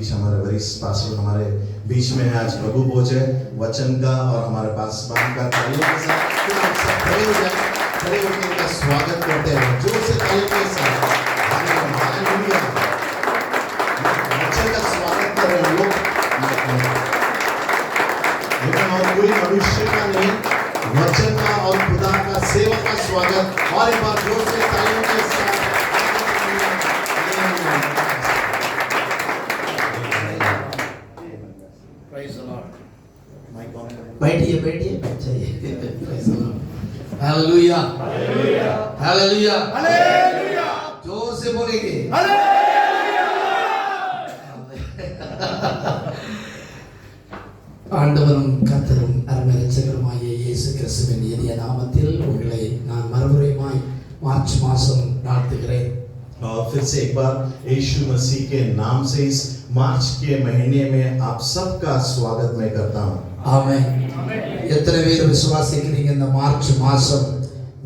बीच हमारे वरिष्ठ पास्टर हमारे बीच में है। आज प्रभु पहुंचे वचन का और हमारे पास बात का तालियों के साथ खड़े हो जाए, खड़े होकर उनका स्वागत करते हैं जोर से तालियों के साथ। हालेलुया, वचन का स्वागत कर रहे हैं लोग, और कोई मनुष्य का नहीं, वचन का और खुदा का सेवक का स्वागत। और एक बार जोर से तालियों के साथ। बैठिए बैठिए बैठिए। हालेलुया हालेलुया हालेलुया, जोर से बोलेंगे ஆண்டவரும் கர்த்தரும் அருமை இரட்சகருமாகிய இயேசு கிறிஸ்துவின் இனிய நாமத்தில் உங்களை நான் மறுபடியும் மார்ச் மாதம் வாழ்த்துகிறேன்। और फिर से एक बार यीशु मसीह के नाम से इस मार्च के महीने में आप सबका स्वागत मैं करता हूँ। ஆமென்। எத்தனை பேர் விசுவாசிக்கிறீங்க இந்த மார்ச் மாதம்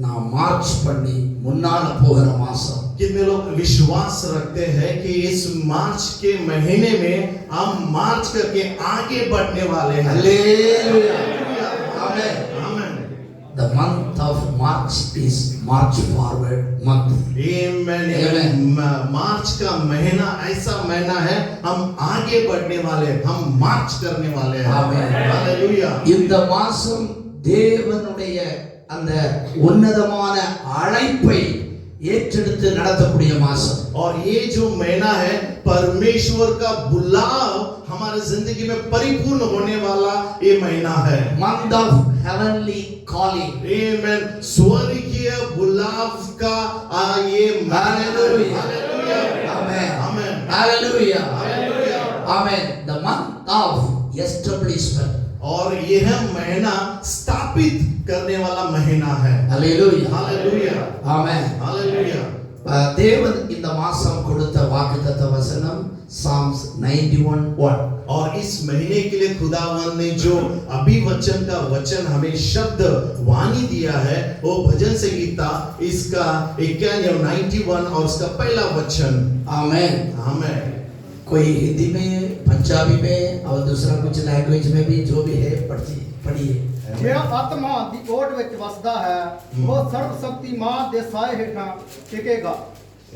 நான் மார்ச் பண்ணி முன்னால போகிற மாதம்? कितने लोग विश्वास रखते हैं कि इस मार्च के महीने में हम मार्च करके आगे बढ़ने वाले हैं? Hallelujah amen amen. The month of March is March forward month. आमेन। मार्च का महीना ऐसा महीना है हम आगे बढ़ने वाले हैं, हम मार्च करने वाले हैं। आमेन। हालेलुया। இந்த மாதம் தேவனுடைய அந்த உன்னதமான அழைப்பை ஏற்றெடுத்து நடத்தக்கூடிய மாதம்। और ये जो महीना है परमेश्वर का बुलाव हमारे जिंदगी में परिपूर्ण होने वाला ये महीना है। Month of heavenly calling. आमेन। स्वर्गीय बुलाव का ये hallelujah hallelujah amen amen hallelujah hallelujah amen. The month of establishment. और यह महीना स्थापित करने वाला महीना है। Hallelujah hallelujah amen hallelujah. தேவன் இந்த மாதம் கொடுத்த வாக்குத்தத்த வசனம் Psalms 91:1। और इस महीने के लिए खुदावन ने जो अभिवचन का वचन हमें शब्द वाणी दिया है वो भजन संगीता इसका 91 और उसका पहला वचन। आमेन आमेन। कोई हिंदी में, पंजाबी में और दूसरा कुछ लैंग्वेज में भी जो भी है पढ़िए। ਜਿਹੜਾ ਆਤਮਾ ਦੀ ਓਟ ਵਿੱਚ ਵਸਦਾ ਹੈ ਉਹ ਸਰਵ ਸ਼ਕਤੀਮਾਨ ਦੇ ਸਾਏ ਹੇਠਾਂ ਟਿਕੇਗਾ।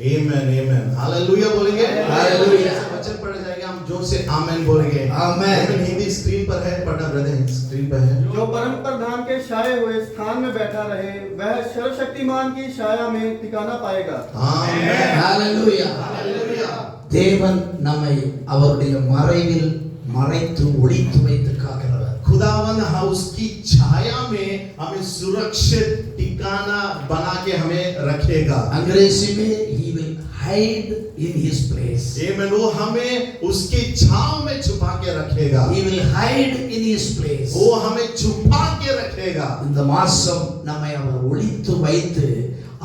आमेन आमेन हालेलुया बोलेंगे। हालेलुया। वचन पढ़ जाएगा, हम जोर से आमेन बोलेंगे। आमेन। हिंदी स्क्रीन पर है, पढ़ना ब्रदर स्क्रीन पर है। जो परम प्रधान के छाए हुए स्थान में बैठा रहे वह सर्वशक्तिमान की छाया में ठिकाना पाएगा। Amen hallelujah hallelujah. தேவன் நம்மை அவருடைய மறைவில் மறைத்து ஒளித்து வைத்து காக்கிறவர்। खुदावन उसकी छाया में हमें सुरक्षित ठिकाना बना के हमें रखेगा। अंग्रेजी में he will hide in his place. आमेन। वो हमें उसकी छांव में छुपा के रखेगा। He will hide in his place. वो हमें छुपा के रखेगा। இந்த மாசம் நம்மை அவர் ஒளித்து வைத்து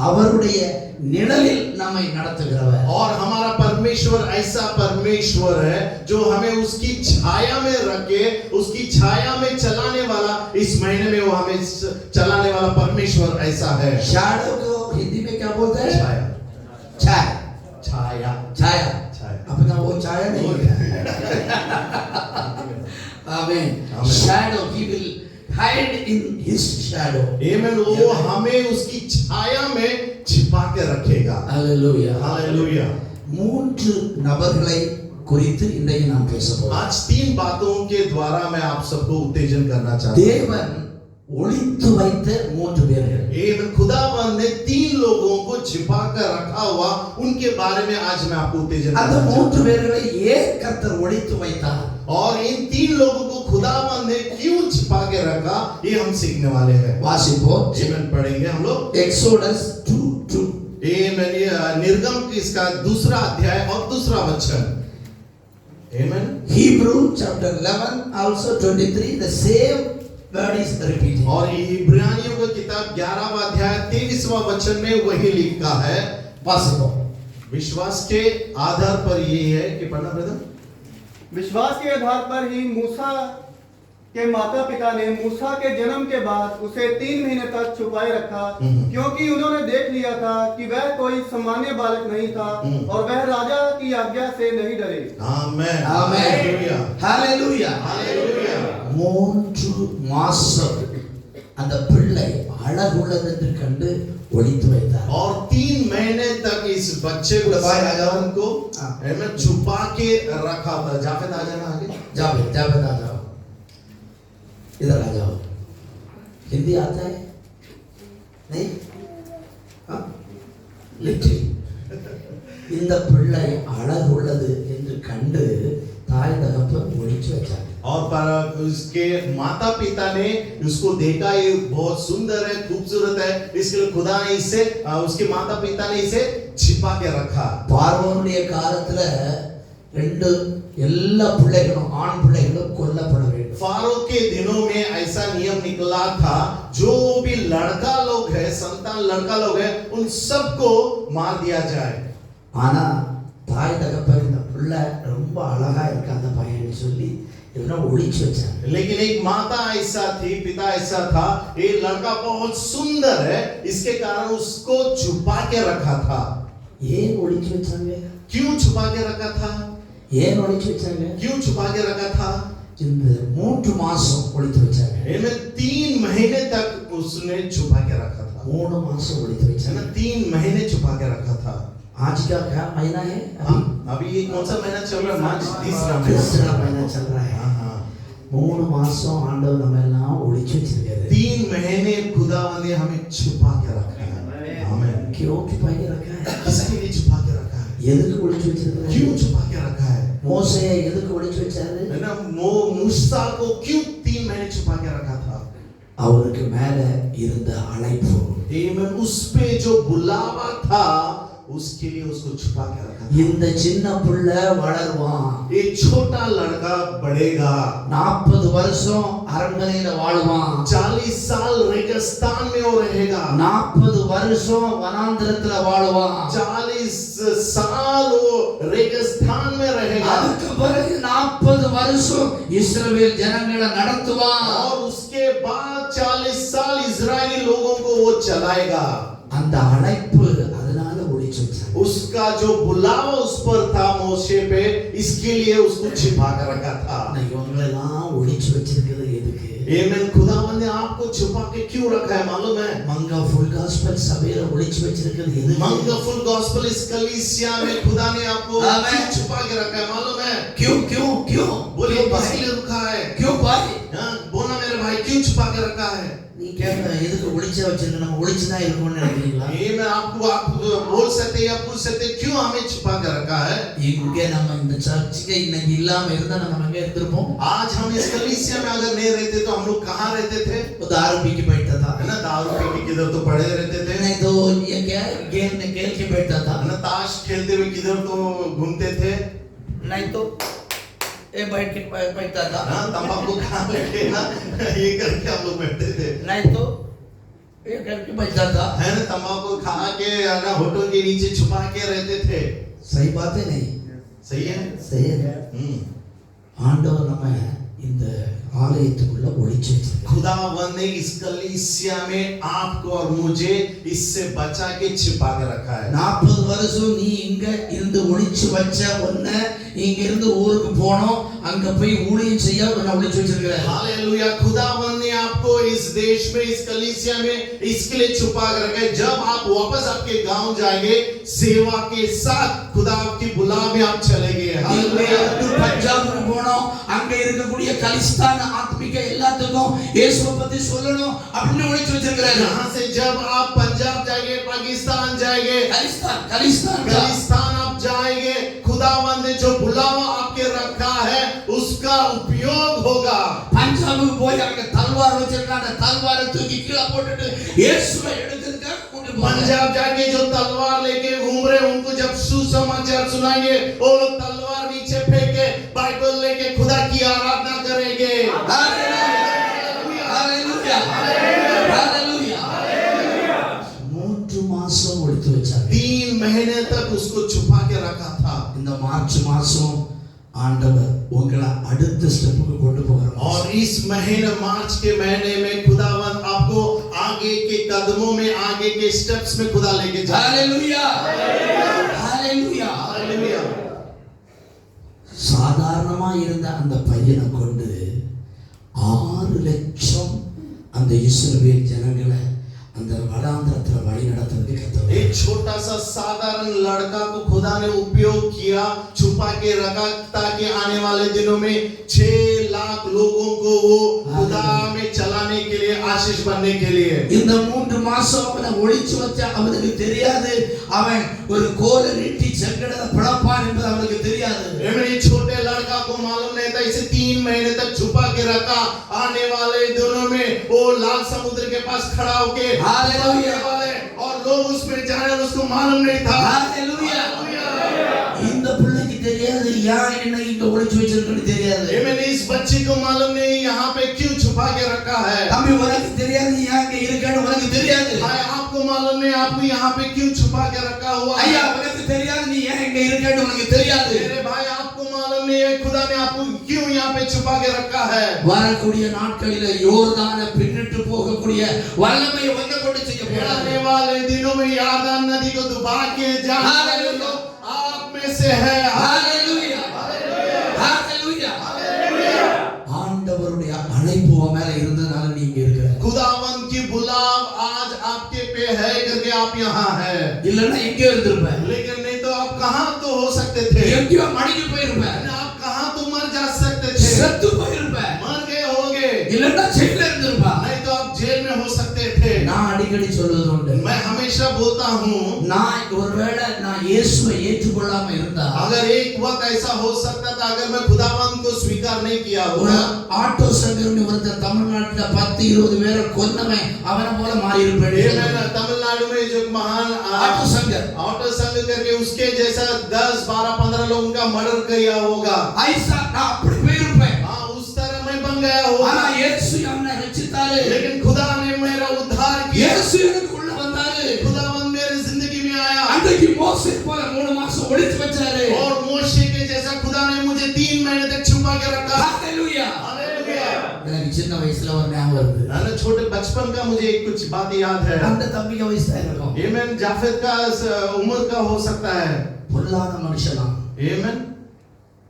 அவருடைய நிழலில் நம்மை நடத்துகிறவர்। और हमारा परमेश्वर ऐसा परमेश्वर है जो हमें उसकी छाया में रखे, उसकी छाया में चलाने वाला, इस महीने में वो हमें चलाने वाला परमेश्वर ऐसा है। शैडो को हिंदी में क्या बोलते हैं? छाया छाया छाया छाया छाया। अपना वो छाया नहीं है। आमीन। Shadow he will hide in his shadow. आमीन। वो हमें उसकी छाया में छिपा के रखेगा। Hallelujah hallelujah. மூன்று நபர்களை குறித்து இன்றைக்கு நாம் பேச போகிறோம்। आज 3 बातों के द्वारा मैं आप सबको उत्तेजन करना चाहता हूं। தேவன் ஒளித்து வைத்த மூன்று பேர்கள்। आमीन। खुदावन ने 3 लोगों को छिपा कर रखा हुआ, उनके बारे में आज मैं आपको उत्तेजन அந்த करना மூன்று चाहता பேர்களை ஏன் கர்த்தர் ஒளித்து வைத்தார்? हूं। और इन 3 लोगों को खुदावन ने क्यों छिपा के रखा, ये हम सीखने वाले हैं। வாசிப்போம்। आमीन। पढ़ेंगे हम लोग एक्सोडस 2:2। आमीन। निर्गम की इसका दूसरा अध्याय और दूसरा वचन। आमीन। Hebrew chapter 11 also 23 the same word is repeated। और इब्रानियों की किताब 11वां अध्याय 23वां वचन में वही लिखा है। வாசிப்போம்। विश्वास के आधार पर ये है कि पढ़ना ब्रदर। विश्वास के आधार पर ही मूसा के माता पिता ने मूसा के जन्म के बाद उसे 3 महीने तक छुपाए रखा, क्योंकि उन्होंने देख लिया था कि वह कोई सामान्य बालक नहीं था और वह राजा की आज्ञा से नहीं डरे। Amen. Hallelujah. Hallelujah. Hallelujah. 3 மாசம் அந்த பிள்ளை அழகுள்ளது என்று கண்டு ஒளித்து வைத்தார். और 3 महीने तक इस बच्चे को सायान को में छुपा के रखा था। जावेद आ जाना आगे। जावेद आ जाओ, इधर आ जाओ। हिंदी आता है नहीं? लिटिल இந்த பிள்ளை அழகுள்ளது என்று கண்டு தாய் தகப்பன் ஒளிச்சு வச்சாங்க. और पर उसके माता पिता ने उसको देखा, ये बहुत सुंदर है, खूबसूरत है, इसके लिए खुदा ने इसे उसके माता पिता ने इसे छिपा के रखा। பார்வோனுடைய காலத்துல ரெண்டு எல்லா பிள்ளைகளும் ஆண் பிள்ளைகளும் கொல்லப்பட வேண்டும். फारो के दिनों में ऐसा नियम निकला था, जो भी लड़का लोग है, संतान लड़का लोग है, उन सबको मार दिया जाए। ஆனா தாய் தகப்பன் இந்த பிள்ளை ரொம்ப அழகா இருக்க அந்த பையன் சொல்லி இவனை ஒளிச்சு வச்சாங்க. लेकिन एक माता ऐसा थी, पिता ऐसा था, ये लड़का बहुत सुंदर है, इसके कारण उसको छुपा के रखा था। ஏன் ஒளிச்சு வச்சாங்க? क्यों छुपा के रखा था? ஏன் ஒளிச்சு வச்சாங்க? क्यों छुपा के रखा था? இந்த 3 மாசம் ஒளித்து வச்சாங்க. इनमें 3 महीने तक उसने छुपा के रखा था। 3 மாசம் ஒளித்து வச்சாங்க. 3 महीने छुपा के रखा था। आज का क्या महीना है? अभी ये कौन सा महीना चल रहा है? मार्च, तीसरा महीना चल रहा है. हाँ। 3 மாசம் ஆண்டவர் நம்ம எல்லாம் ஒளிச்சு வச்சிருக்காரு. 3 महीने खुदावंद ने हमें छुपा के रखा है। आमीन। क्यों छुपा के रखा है? किसके लिए छुपा के रखा है? எதுக்கு ஒளிச்சு வச்சிருக்காரு? क्यों छुपा के रखा है? மோசே எதுக்கு ஒளிச்சு வச்சாரு? है ना, मूसा को क्यों 3 महीने छुपा के रखा था? அவருக்கு மேல இருந்த அழைப்பு, उस पे जो बुलावा था, उसके लिए उसको छुपा के रखा था। இந்த சின்ன புள்ள வளருவான், ये छोटा लड़का बढ़ेगा, 40 வருஷம் அரண்மனையில வாழுவான், 40 साल रेगिस्तान में वो रहेगा, 40 வருஷம் வனாந்திரத்துல வாழுவான், 40 साल वो रेगिस्तान में रहेगा, அதுக்கு பிறகு 40 வருஷம் இஸ்ரவேல் ஜனங்களை நடத்துவான். और उसके बाद 40 साल इजरायली लोगों को वो चलाएगा। அந்த அழைப்பு அதனால ஒளிச்சு வச்சாங்க. उसका जो बुलावा उस पर था मोशे पे, इसके लिए उसको छिपा कर रखा था। இவங்களெல்லாம் ஒளிச்சு வச்சிருக்கிறது எதுக்கு? आमीन। खुदावंद ने आपको छुपा के क्यों रखा है मालूम है? मंगा फुल गॉस्पेल सवेरे ஒளிச்சு வச்சிருக்கிறது எதுக்கு? मंगा फुल गॉस्पेल इस कलीसिया में खुदा ने आपको क्यों छुपा के रखा है मालूम है? क्यों क्यों क्यों बोलिए, किसके लिए रखा है? क्यों भाई? हाँ, बोला मेरे भाई, क्यों छुपा के रखा है? நீ கேட்க எதுக்கு ஒளிச்சு வச்சிருக்க? நம்ம ஒளிச்சு தான் இருக்கோம்னு நினைக்கிறீங்களா? ये मैं आपको आप बोल सकते या पूछ सकते क्यों हमें छुपा के रखा है? இங்க நம்ம இந்த சர்ச்சுக்கு இன்னைக்கு இல்லாம இருந்தா நம்ம எங்க இருந்திருப்போம்? आज हम इस कलीसिया में अगर नहीं रहते तो हम लोग कहाँ रहते थे? वो दारू पी के बैठता था, है ना, दारू पी के किधर तो पड़े रहते थे, नहीं तो ये क्या गेम में खेल के बैठता था, है ना, ताश खेलते हुए किधर तो घूमते थे, नहीं तो ये बैठ के बैठता था, हाँ, तंबाकू खा लेके ना ये करके हम लोग बैठते थे, नहीं तो ये करके बैठता था, है ना, तंबाकू खा के ना होठों के नीचे छुपा के रहते थे। सही बात है नहीं? सही है? सही है. ஆண்டவர் நம்ம இந்த ஆலயத்துக்குள்ள ஒளிச்சு வச்சிருக்கார். खुदावंद ने इस कलीसिया में आपको और मुझे इससे बचा के छिपा के रखा है। 40 வருஷம் நீ இங்க இருந்து ஒளிச்சு வச்ச ஒண்ண இங்க இருந்து ஊருக்கு போனோம், அங்க போய் ஊழியம் செய்ய உன்னை ஒளிச்சு வச்சிருக்கார். हालेलुया। खुदावंद ने आपको इस देश में, इस कलीसिया में इसके लिए छुपा कर रखा है। जब आप वापस आपके गांव जाएंगे, सेवा के साथ खुदा आपकी बुलावे में आप चलेंगे। हालेलुया। பஞ்சாபுக்கு போனோம், அங்க இருக்கக்கூடிய கலிஸ்தான் ஆத்மிக எல்லாத்துக்கும் இயேசுவை பத்தி சொல்லணும் அப்படின்னு ஒளிச்சு வச்சிருக்கார். यहाँ से जब आप पंजाब जाएंगे, पाकिस्तान जाएंगे, कलिस्तान आप जाएंगे, खुदावंद ने जो बुलावा आपके रखा है उसका उपयोग होगा। பஞ்சாபுக்கு போய் அங்க தல்வார் வச்சிருக்காங்க, தல்வாரை தூக்கி கீழே போட்டுட்டு இயேசுவை எடுத்துக்க கூட்டி போங்க. पंजाब जाके जो तलवार लेके घूम रहे उनको जब सुसमाचार सुनाएंगे, वो लोग तलवार नीचे फेंक के बाइबल लेके खुदा की आराधना करेंगे। Hallelujah, hallelujah, hallelujah. 3 மாசம் ஒளித்து வச்சாங்க. 3 महीने तक उसको छुपा के रखा था। இந்த மார்ச் மாசம் ஆண்டவர் உங்களை அடுத்த ஸ்டெப்புக்கு கொண்டு போகிறோம். और इस महीने मार्च के महीने में खुदावन आपको आगे के कदमों में आगे के स्टेप्स में खुदा लेके जा रहा है। Hallelujah hallelujah hallelujah. சாதாரணமா இருந்த அந்த பையனை கொண்டு 6 லட்சம் அந்த இஸ்ரவேல் ஜனங்களை அந்த வனாந்தரத்துல வழி நடத்துறதுக்கு கத்தவர். एक छोटा सा साधारण लड़का को खुदा ने उपयोग किया, छुपा के रखा ताकि आने वाले दिनों में 6 लाख लोगों को वो खुदा में चलाने के लिए, आशीष बनने के लिए। இந்த 3 மாசம் அவனை ஒளிச்சு வச்சா அவனுக்கு தெரியாது அவன் ஒரு கோலை நீட்டி செங்கடலை பிளப்பான் என்பது அவனுக்கு தெரியாது. ये छोटे लड़का को मालूम नहीं था, इसे 3 महीने तक छुपा के रखा, आने वाले दिनों में वो लाल समुद्र के पास खड़ा होके हालेलुया वाले और लोग उसमें जाने, उसको मालूम नहीं था। हालेलुया இந்த பிள்ளைக்கு தெரியாது யார் என்ன இங்க ஒளிச்சு வச்சிருக்குன்னு தெரியாது. मैंने इस बच्चे को मालूम नहीं यहाँ पे क्यों छुपा के रखा है। தம்பி உனக்கு தெரியாது யார் இங்க இருக்கான்னு உனக்கு தெரியாது. भाई आपको मालूम नहीं आपको यहाँ पे क्यों छुपा के रखा हुआ है। ஐயா உனக்கு தெரியாது நீ ஏன் இங்க இருக்கான்னு உனக்கு தெரியாது. मेरे भाई आपको मालूम नहीं है खुदा ने आपको क्यों यहाँ पे छुपा के रखा है। வரக்கூடிய நாட்களில யோர்தானை பின்னிட்டு போகக்கூடிய வல்லமை உன்னை கொண்டு செய்ய போறார். आने वाले दिनों में यॉर्दान नदी को डुबा के जाने वाले लोग आप में से है। ஹalleluya ஹalleluya ஆண்டவருடைய அழைப்பு உன் மேல இருந்ததால நீங்க இருக்கிற. खुदावन की बुलाव आज आपके पे है करके आप यहाँ है, இல்லன்னா எங்க இருந்திருப்ப? लेकिन नहीं तो आप कहाँ तो हो सकते थे। எங்கேயோ மடிஞ்சு போயிருப்ப. आप कहाँ तो मर जा सकते थे, செத்து போயிருப்ப. मर गए होगे, இல்லன்னா ஜெயில இருந்திருப்ப. नहीं तो आप जेल में हो सकते थे। நான் அடிக்கடி சொல்றது உண்டு, मैं हमेशा बोलता हूँ நான் ஒருவேளை நான் இயேசுவை ஏற்றுக்கொள்ளாம இருந்தா अगर एक वक्त ऐसा हो सकता था अगर मैं खुदावन को स्वीकार नहीं किया ஒரு होगा, ஆட்டோ சங்கரன் ஒருத்தர் தமிழ்நாட்டுல 10-20 பேரை கொன்னவன் அவனை போல மாறி ये இருப்பேன். मैं तमिलनाडु में जो महान ஆட்டோ சங்கர் ऑटो संघ करके उसके जैसा 10-12-15 लोगों का मर्डर किया होगा, ஐசா நான் அப்படி போயிருப்பேன். हाँ उस तरह मैं बन गया होगा। ஆனா இயேசு என்னை ரட்சித்தாரு. लेकिन खुदा ने मेरा उद्धार किया, இயேசு எனக்கு உள்ள வந்தாரு. खुदावन मेरे जिंदगी में आया அன்றைக்கு மோசே போல 3 மாசம் ஒளிச்சு வச்சாரு. और मोशे के जैसा खुदा ने मुझे 3 महीने तक छुपा के रखा। ஹalleluya हालेलुया। எனக்கு சின்ன வயசுல ஒரு ஞாபகம் வருது. मैंने छोटे बचपन का मुझे एक कुछ बात याद है। அந்த தம்பிக்கு வயசு தான் இருக்கும். एमेन। जाफेद का उम्र का हो सकता है। பொல்லாத மனுஷனா एमेन।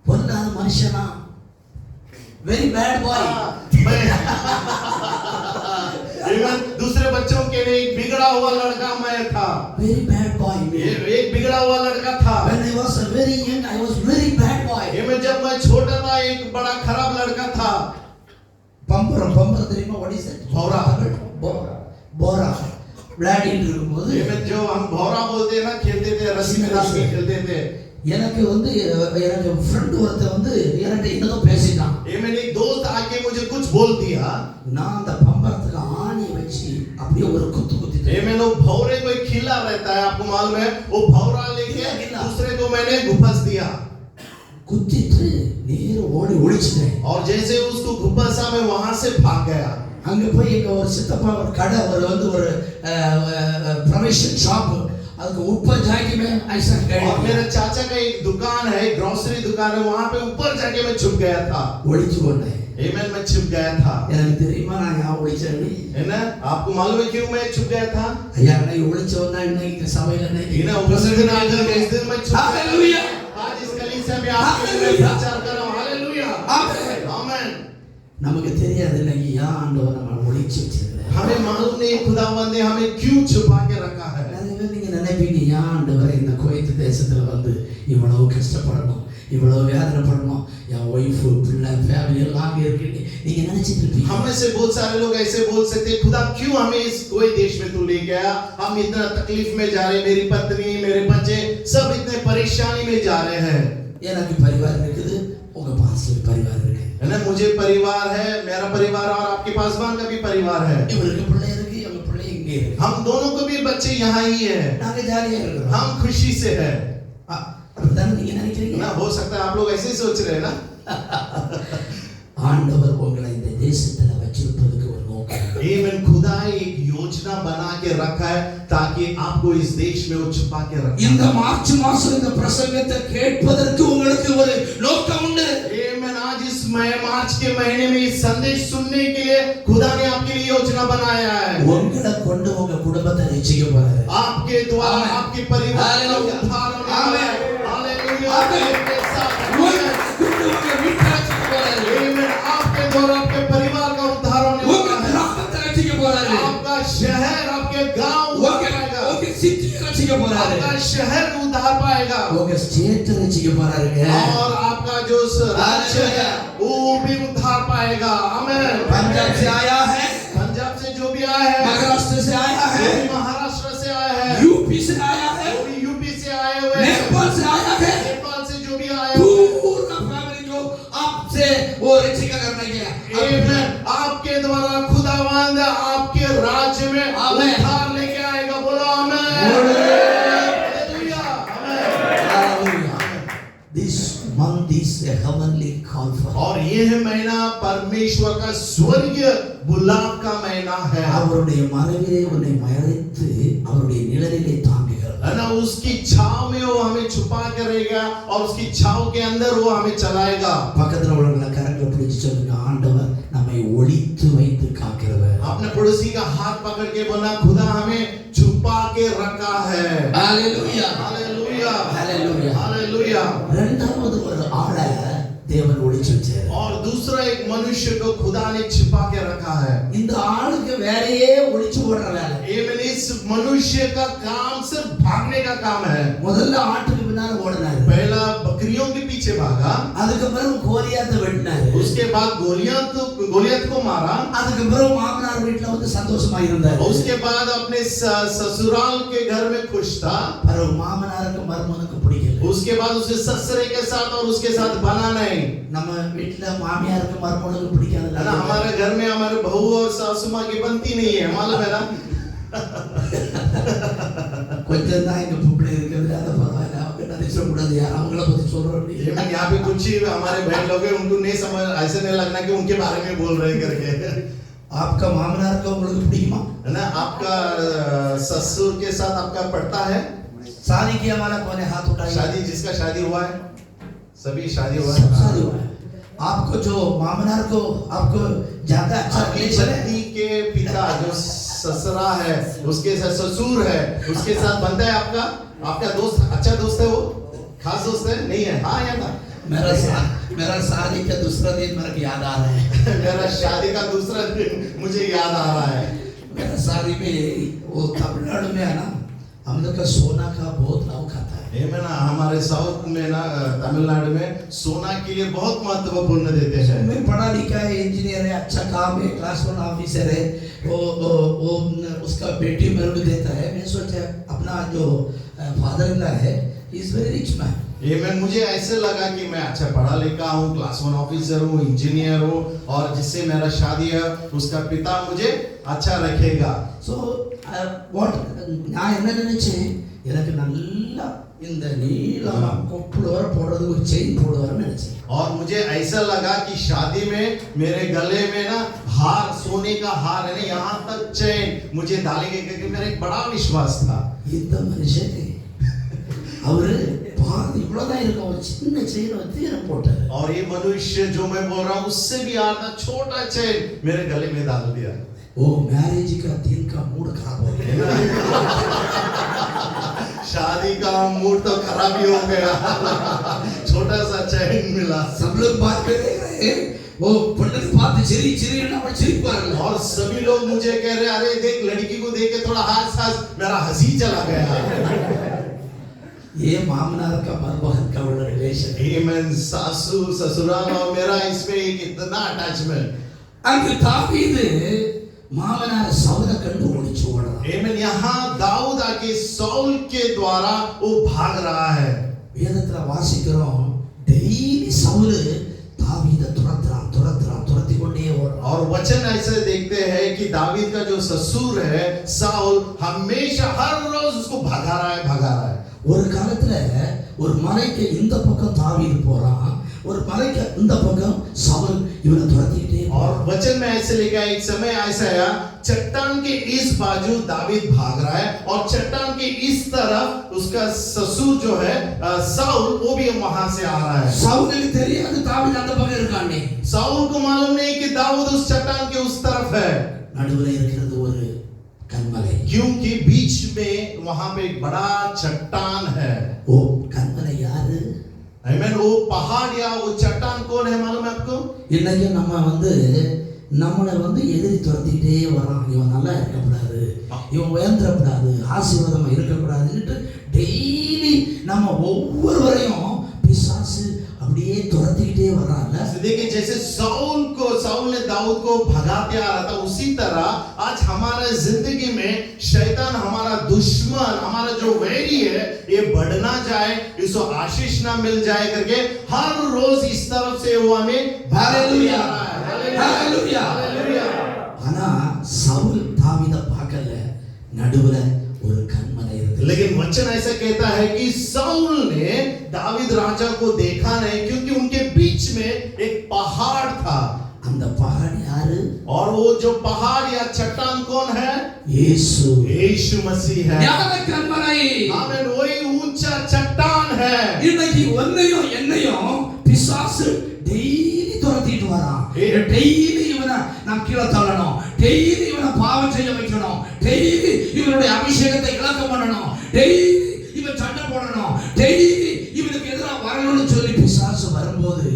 பொல்லாத மனுஷனா வெரி பேட் பாய். एमेन। दूसरे बच्चों के लिए एक बिगड़ा हुआ लड़का मैं था, வெரி பேட் பாய். एक बिगड़ा हुआ लड़का था। when I was a very young I was very bad boy. Amen. जब मैं छोटा था एक बड़ा खराब लड़का था। பம்பரம் தெரியுமா? what is that? भौरा। போரா விளையாடிட்டு இருக்கும்போது एमेन। जो हम भौरा बोलते हैं ना, खेलते थे, रस्सी में डाल के खेलते थे। எனக்கு ஃப்ரெண்ட் ஒருத்தர் என்கிட்ட என்னதோ பேசிட்டான். एमेन। एक दोस्त आके मुझे कुछ बोल दिया, நான் அந்த பம்பரத்துக்கு ஆணி வச்சு அப்படியே ஒரு குத்து குத்திட்டேன். एमेन। वो भौरे कोई खिला रहता है, आपको मालूम है, वो भौरा लेके दूसरे को मैंने घुपस दिया குத்திட்டு நேர ஓடி ஒளிச்சிட்டேன். और जैसे उसको घुपसा मैं वहां से भाग गया। அங்க போய் எங்க ஒரு சித்தப்பா ஒரு கடை ஒரு ப்ரொவிஷன் ஷாப் அதுக்கு ऊपर जाके मैं ऐसा और मेरे चाचा का एक दुकान है, ग्रोसरी दुकान है, वहां पे ऊपर जाके मैं छुप गया था। ஒளிச்சு கொண்டேன். आमेन। मैं छुप गया था। எனக்கு தெரியுமா நான் யா ஒளிச்சேன்? है ना? आपको मालूम है क्यों मैं छुप गया था? ஐயா நான் ஒளிச்சு வந்தா இன்னைக்கு சபையில ना उस दिन आकर इस दिन मैं छुप गया। हालेलुया। आज इस कलीसिया में आपके लिए प्रचार कर रहा हूं। हालेलुया। आमेन। आमेन। நமக்கு தெரியாது இன்னைக்கு ஏன் ஆண்டவர் நம்ம ஒளிச்சு வச்சிருக்காரு. हमें मालूम नहीं खुदावंद ने हमें क्यों छुपा के रखा है। நிறைய பேர் நீங்க நினைப்பீங்க ஏன் ஆண்டவர் இந்த குவைத் தேசத்துல இவ்வளவு கஷ்டப்படணும், இவ்வளவு வேதனைப்படணும், என் ஒய்ஃப் பிள்ளை ஃபேமிலி எல்லாம் அங்கே இருக்கு நீங்க நினைச்சிட்டு இருப்பீங்க. हम में से बहुत सारे लोग ऐसे बोल सकते हैं, खुदा क्यों हमें इस कोई देश में तू ले गया, हम इतना तकलीफ में जा रहे हैं, मेरी पत्नी मेरे बच्चे सब इतने परेशानी में जा रहे हैं। எனக்கு परिवार இருக்குது, உங்க பாஸ்டர் परिवार இருக்கு, है ना? मुझे परिवार है, मेरा परिवार और आपके पासवान का भी परिवार है। இவருக்கு பிள்ளை இருக்கு, இவங்க பிள்ளை இங்கே இருக்கு, हम दोनों को भी बच्चे यहाँ ही है, நாங்க ஜாலியா இருக்கிறோம். हम खुशी से है அப்படிதான் நீங்க நினைக்கிறீங்க ना? हो सकता है आप लोग ऐसे ही सोच रहे हैं ना? ஆண்டவர் உங்களை இந்த தேசத்துல வச்சிருப்பதுக்கு ஒரு நோக்கம். आमीन। खुदा एक योजना बना के रखा है ताकि आपको इस देश में वो छुपा के रखे। இந்த மார்ச் மாசம் இந்த பிரசங்கத்தை கேட்பதற்கு உங்களுக்கு ஒரு நோக்கம் உண்டு. आमीन। मार्च के महीने में इस संदेश सुनने के लिए खुदा ने आपके लिए योजना बनाया है। உங்களை கொண்டு உங்க குடும்பத்தை ரட்சிக்க போறாரு. आपके द्वारा आमेन। आपके परिवार का हालेलुया। उद्धार होने वाला है। आमेन। हालेलुया। आमेन। आपके साथ உங்களை கொண்டு உங்க வீட்டை ரட்சிக்க போறாரு. आमेन। आपके द्वारा आपके परिवार का उद्धार होने உங்க वाला है। கிராமத்தை ரட்சிக்க போறாரு. आपका शहर आपके गांव உங்க உங்க சிட்டியை ரட்சிக்க போறாரு. आपका शहर उद्धार पाएगा உங்க ஸ்டேட்டை ரட்சிக்க போறாருங்க. और आपका जो राज्य है वो भी उद्धार पाएगा। आमेन। पंजाब से आया है, पंजाब से जो भी आया है, महाराष्ट्र से आया जो है, भी महाराष्ट्र से आया है, यूपी से आया है, जो भी यूपी से आए हुए हैं, नेपाल से आया है, नेपाल से जो भी आए हुए हैं, पूरा फैमिली जो आपसे वो रक्षिका करने गया। आमेन। आपके द्वारा खुदावंद आपके राज्य में आमेन। उद्धार लेके आएगा। बोलो amen. Hallelujah. Amen. Hallelujah. This month is a heavenly conference. और यह महीना परमेश्वर का स्वर्गीय बुलाव का महीना है। அவருடைய மறைவிலே உன்னை மறைத்து அவருடைய நிழலிலே தாங்குகிறார். है ना, उसकी छाव में वो हमें छुपा करेगा और उसकी छाव के अंदर वो हमें चलाएगा। பக்கத்துல உள்ளவங்கள கரங்களை பிடிச்சு சொல்லுங்க, ஆண்டவர் நம்மை ஒளித்து வைத்து காக்கிறவர். आपने पड़ोसी का हाथ पकड़ के बोला, खुदा हमें छुपा के रखा है। Hallelujah. हालेलुया। Hallelujah. हालेलुया। இரண்டாவது ஒரு ஆளை தேவன் ஒளிச்சு வச்சார். और दूसरा एक मनुष्य को खुदा ने छिपा के रखा है। இந்த ஆளுக்கு வேலையே ஒளிச்சு ஓடுற வேலை. इस मनुष्य का काम सिर्फ भागने का काम है। முதல்ல ஆட்டுக்கு பின்னால ஓடினாரு. पहला बकरियों के पीछे भागा, அதுக்கப்புறம் கோலியாத்தை வெட்டினாரு. उसके बाद गोलियत को मारा, அதுக்கப்புறம் மாமனார் வீட்டுல வந்து சந்தோஷமா இருந்தாரு. उसके बाद अपने ससुराल के घर में खुश था। पर மாமனாருக்கு மருமகனுக்கு பிடிக்கல. उसके बाद उसके ससुरे के साथ और उसके साथ बना नहीं। நம்ம வீட்டுல மாமியாருக்கு மருமகனுக்கு பிடிக்காதுல்ல. है ना, हमारे घर में हमारे बहू और सासू माँ की बनती नहीं है, मालूम है ना। கொஞ்சம் தான் எங்க புப்பிளை இருக்கிறது, அதை பரவாயில்ல, அவங்க என்ன பேசக்கூடாது, யார் அவங்கள பத்தி சொல்றோம். यहाँ पे कुछ ही हमारे बहन लोग हैं, उनको नहीं समझ, ऐसे नहीं लगना कि उनके बारे में बोल रहे करके। आपका मामनार को உங்களுக்கு பிடிக்குமா? है ना, आपका ससुर के साथ आपका पड़ता है? शादी किया वाला कौन है, हाथ उठाइए। शादी, जिसका शादी हुआ है, सभी शादी हुआ सब है। शादी हुआ है। आपको जो मामनार को आपको ज्यादा अच्छा आपकी रिलेशन है? पत्नी के पिता जो ससुरा है, उसके साथ ससुर है, उसके साथ बनता है आपका आपका दोस्त, अच्छा दोस्त है, वो खास दोस्त है नहीं है? हाँ या ना? मेरा शादी का दूसरा दिन मेरे को याद आ रहा है। मेरा शादी का दूसरा दिन मुझे याद आ रहा है। मेरा शादी में वो तमिलनाडु में है ना, हम लोग का सोना का बहुत लाभ खाता है। ये में ना हमारे साउथ में ना तमिलनाडु में सोना के लिए बहुत महत्वपूर्ण देते हैं। मैं पढ़ा लिखा है, इंजीनियर है, अच्छा काम है, क्लास 1 ऑफिसर है, वो उसका बेटी मेरे को देता है। मैं सोचा अपना जो फादर इन लॉ है, इज वेरी रिच मैन। ये मैं मुझे ऐसे लगा कि मैं अच्छा पढ़ा लिखा हूँ, क्लास 1 ऑफिसर हूँ, इंजीनियर हूँ, और जिससे मेरा शादी है उसका पिता मुझे अच्छा रखेगा। So what நான் என்ன நினைச்சேன், எனக்கு நல்லா இந்த நீளமா கொப்புல வர போடுறது ஒரு செயின் போடுவாருன்னு நினைச்சேன்। और मुझे ऐसा लगा कि शादी में मेरे गले में ना हार, सोने का हार है ना, यहाँ तक चेन मुझे डालेंगे, क्योंकि मेरा एक बड़ा विश्वास था। இந்த மனுஷன் அவரு பாதி இவ்வளவுதான் இருக்கும், ஒரு சின்ன செயின் வச்சு எனக்கு போட்டாரு। और ये मनुष्य जो मैं बोल रहा हूँ उससे भी आधा छोटा चेन मेरे गले में डाल दिया। वो मैरिज का दिन का मूड खराब हो गया। शादी का मूड तो खराब ही हो गया। छोटा सा चैन मिला। सब लोग बात कर रहे हैं, वो पंडित बात चिरी चिरी ना वो चिरी पर, और सभी लोग मुझे कह रहे, अरे देख लड़की को देख के थोड़ा हाथ मेरा हंसी चला गया। ये मामनार का मरबहन का बड़ा रिलेशन है। मैं सासू ससुराल और मेरा इसमें एक इतना अटैचमेंट। अंग दावीद मामनार सौल कंडू ओडिച്ചു ஓடுறான்। आमीन। यहाँ दाऊद आके सौल के द्वारा वो भाग रहा है। வேதத்துல வாசிக்கிறோம், டெய்லி சவுல் தாவீதை துரத்தி கொண்டே ஓடுறான்। और वचन ऐसे देखते हैं कि दावीद का जो ससुर है साउल हमेशा हर रोज उसको भगा रहा है। ஒரு காலத்துல ஒரு மலைக்கு இந்த பக்கம் தாவீது போறான், ஒரு மலைக்கு இந்த பக்கம் சவுல் இவனை துரத்திக்கிட்டே और वचन में ऐसे लिखा है, एक समय ऐसा आया, चट्टान के इस बाजू दावीद भाग रहा है और चट्टान के इस तरफ उसका ससुर जो है साउल, वो भी वहां से आ रहा है। சவுலுக்கு தெரியாது தாவீது அந்த பக்கம் இருக்கானே. साउल को मालूम नहीं कि दाऊद उस चट्टान के उस तरफ है, நடுவுல இருக்கிறது ஒரு கன்மலை. क्योंकि बीच में वहां पे एक बड़ा चट्टान है। ஓ கன்மலை யாரு? आमीन। वो पहाड़ या वो चट्टान कौन है मालूम है आपको? இன்னைக்கு நம்மளை எதிரி துரத்திட்டே வரான். இவன் நல்லா இருக்கக்கூடாது, இவன் உயர்ந்துடக்கூடாது, ஆசீர்வாதமா இருக்கக்கூடாதுன்னுட்டு டெய்லி நம்ம ஒவ்வொருவரையும் பிசாசு அப்படியே துரத்திக்கிட்டே வர்றான்ல. देखिए जैसे साउल ने दाऊद को भगाते आ रहा था, उसी तरह आज हमारे जिंदगी में शैतान हमारा दुश्मन, हमारा जो वैरी है, ये बढ़ना जाए, इसको आशीष ना मिल जाए करके हर रोज इस तरफ से वो हमें हालेलुया हालेलुया. हालेलुया। ஆனா சவுல் தாவீதை பார்க்கல, நடுவுல ஒரு கன்மலை இருக்கு. लेकिन वचन ऐसा कहता है कि साउल ने दावीद राजा को देखा नहीं, क्योंकि उनके बीच में एक पहाड़ था। அந்த பहाड़ யாரு? और वो जो पहाड़ या चट्टान कौन है? यीशु मसीह है। ஞான கன்மலை. आमीन। वही ऊंचा चट्टान है। இன்னைக்கு ஒன்னையும் என்னையும் பிசாசு டெய்லி துரத்திட்டு வரான். டெய்லி இவனை நாம் கீழே தள்ளணும், டெய்லி இவனை பாவம் செய்ய வைக்கணும், டெய்லி இவனுடைய அபிஷேகத்தை இழக்க பண்ணணும், டெய்லி இவன் சண்டை போடணும், டெய்லி இவனுக்கு எதிராக வரணும்னு சொல்லி பிசாசு வரும்போது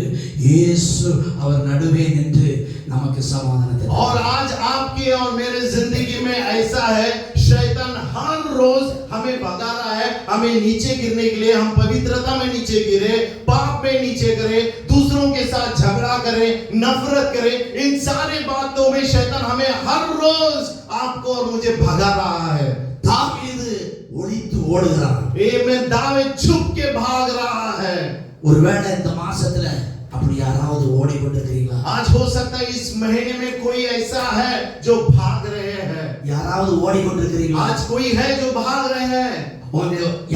இயேசு அவர் நடுவே நின்று நமக்கு சமாதானத்தை. और आज आपके और मेरे जिंदगी में ऐसा है, शैतान हर रोज हमें भगा रहा है, हमें नीचे गिरने के लिए। हम पवित्रता में नीचे गिरे, पाप में नीचे गिरे, दूसरों के साथ झगड़ा करें, नफरत करें, इन सारे बातों में शैतान हमें हर रोज आपको और मुझे भगा रहा है। தாவீது ஒளித்து ஓடுகிறான். दावीद छुप के भाग रहा है। ஒருவேளை இந்த மாசத்துல அப்படி யாராவது ஓடிக்கொண்டிருக்கீங்களா? आज हो सकता है इस महीने में कोई ऐसा है जो भाग रहे हैं। யாராவது ஓடிக்கொண்டிருக்கீங்களா? आज कोई है जो भाग रहे हैं।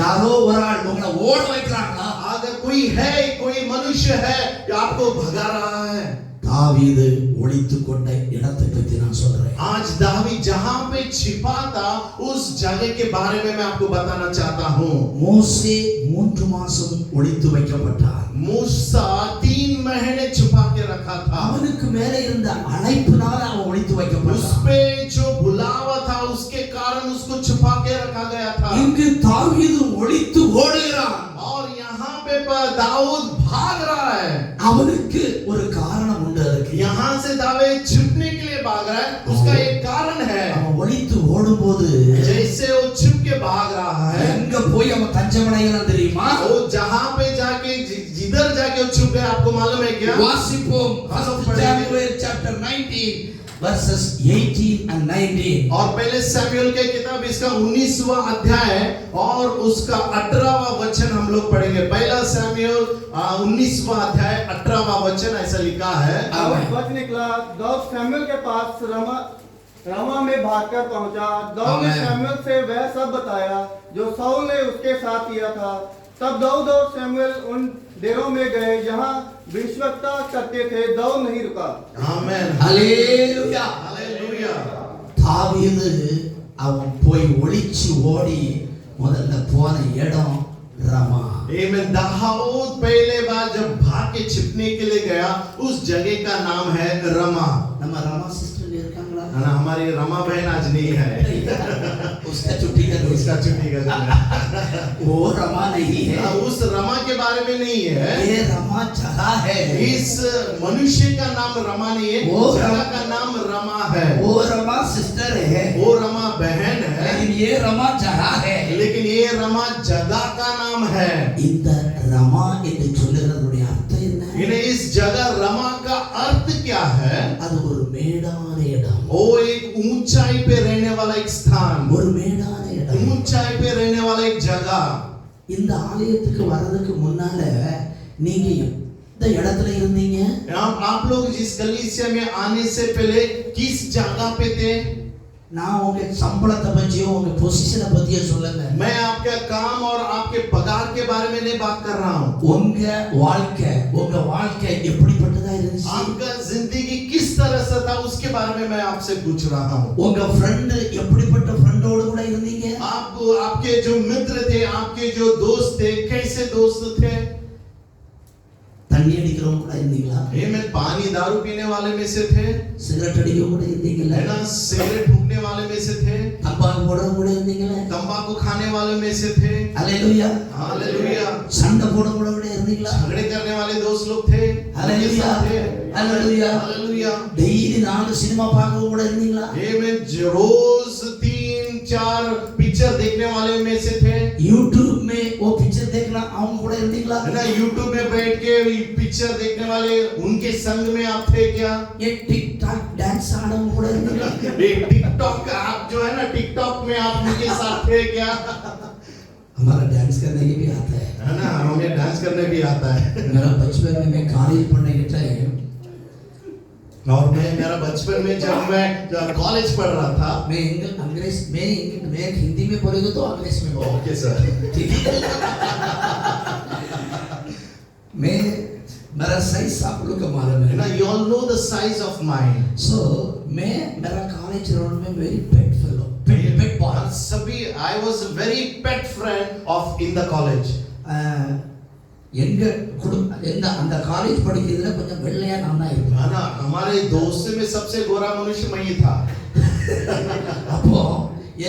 யாரோ ஒரு ஆள் உங்களை ஓட வைக்கிறாங்களா? अगर कोई है, कोई मनुष्य है जो आपको भगा रहा है। தாவீது ஒளித்து கொண்ட இடத்தை பற்றி நான் சொல்றேன். आज दावीद जहां पे छिपा था, उस जगह के बारे में मैं आपको बताना चाहता हूं। மோசே 3 மாசம் ஒளித்து வைக்கப்பட்டார். मूसा 3 महीने छुपा के रखा था। அவனுக்கு மேலே இருந்த அழைப்பினால அவன் ஒளித்து उस வைக்கப்பட்டான். पे जो बुलावा था, उसके कारण उसको छुपा के रखा गया था। இங்கு தாவீது ஒளித்து ஓடுகிறான். और यहाँ पे दाऊद भाग रहा है। அவனுக்கு ஒரு காரணம் உண்டு. அதுக்கு यहाँ से दाऊद छुपने के लिए भाग रहा है, उसका एक कारण है। அவன் ஒளித்து ஓடும்போது जैसे वो छुप के भाग रहा है, எங்க போய் அவன் தஞ்சமடைகிறான் தெரியுமா? वो जहाँ पे जाके जिधर जाके वो छुप गया, आपको मालूम है क्या? வாசிப்போம். 1 Samuel chapter 19 verses 18 and 19. और पहले सैमुएल के किताब इसका 19वां अध्याय और उसका 18वां वचन हम लोग पढ़ेंगे। पहला सैमुएल 19वां अध्याय 18वां वचन ऐसा लिखा है। दाऊद बच निकला, दाऊद शमूएल के पास रामा में भागकर पहुंचा। दाऊद ने शमूएल से वह सब बताया जो साउल ने उसके साथ किया था। तब दाऊद और शमूएल उन डेरों में गए जहां भविष्यवक्ता करते थे। दाऊद नहीं रुका। आमीन। ஹல்லேலூயா. हालेलुया। தாவீது அவன் போய் ஒளிச்சு ஓடி முதல்ல போன இடம் रमा. आमीन। दाऊद पहले बार जब भाग के छिपने के लिए गया, उस जगह का नाम है रमा। நம்ம रमा सिस्टर இருக்காங்களா? ना हमारी रमा बहन आज नहीं है। उसका छुट्टी का दिन. उसका छुट्टी का दिन है। वो रमा नहीं है. उस रमा के बारे में नहीं है। ये रमा जगह है. इस मनुष्य का नाम रमा नहीं है, वो जगह का नाम रमा है। वो रमा सिस्टर है, वो रमा बहन है, लेकिन ये रमा जगह है. लेकिन ये रमा जगह का नाम है। இந்த रमा என்று சொல்லுகிறதுடைய அர்த்தம் என்ன? इन्हें इस जगह रमा का अर्थ क्या है? அது ஒரு மேடான இடம். वो एक ऊंचाई पे रहने वाला एक स्थान, ஒரு மேடான இடம். ऊंचाई पे रहने वाला एक जगह। இந்த ஆலயத்துக்கு வர்றதுக்கு முன்னால நீங்க எந்த இடத்துல இருந்தீங்க? आप लोग जिस कलीसिया में आने से पहले किस जगह पे थे? நான் உங்க சம்பளத்தை பத்தியும் உங்க பொசிஷனை பத்தியும் சொல்லல. मैं आपके काम और आपके पगार के बारे में नहीं बात कर रहा हूँ. உங்க வாழ்க்கை எப்படிப்பட்டதா இருந்துச்சு? आपका जिंदगी किस तरह से था उसके बारे में मैं आपसे पूछ रहा हूँ. உங்க ஃப்ரெண்ட் எப்படிப்பட்ட ஃப்ரெண்டோட கூட இருந்தீங்க? आपके जो मित्र थे, आपके जो दोस्त थे, कैसे दोस्त थे? தண்ணி அடிக்கிறவங்க கூட இருந்தீங்களா? मैं पानी दारू पीने वाले में से थे. சிகரெட் அடிக்கிறவங்க கூட இருந்தீங்களா? है ना, सिगरेट फूकने वाले में से थे. தம்பாக்கு போடுறவங்க கூட இருந்தீங்களா? तंबाकू खाने वाले में से थे. ஹalleluya. हालेलुया. சண்டை போடுறவங்க கூட இருந்தீங்களா? झगड़े करने वाले दोस्त लोग थे. Hallelujah. Hallelujah. Hallelujah. Daily 4 cinema பார்க்கறவங்க கூட இருந்தீங்களா? मैं रोज 3-4 पिक्चर देखने वाले में से थे. YouTube में वो पिक्चर देखना அவங்க கூட இருந்தீங்களா? है ना, YouTube में बैठ के पिक्चर देखने वाले उनके संग में आप थे क्या? ये टिकटॉक डांस ஆடவங்க கூட இருந்தீங்களா? ये टिकटॉक का आप जो है ना, टिकटॉक में आप उनके साथ थे क्या? हमारा डांस करने की भी आता है ना, हमें डांस करने भी आता है. मेरा बचपन में मैं कॉलेज पढ़ने के टाइम और मेरा बचपन में जब मैं कॉलेज पढ़ रहा था, मैं हिंदी में बोलेगा तो अंग्रेज में बोलूंगा. Okay sir. ठीक है. मेरा साइज आप लोग का मालूम है ना, है. you all know the size of mine. So मेरा कॉलेज राउंड में very pet fellow, pet boy. सभी I was a very pet friend of in the college. எங்க அந்த காலேஜ் படிக்கிறதுல கொஞ்சம் வெள்ளையா நான் தான் இருப்பேன். है ना, हमारे दोस्त में सबसे गोरा मनुष्य मैं ही था. அப்போ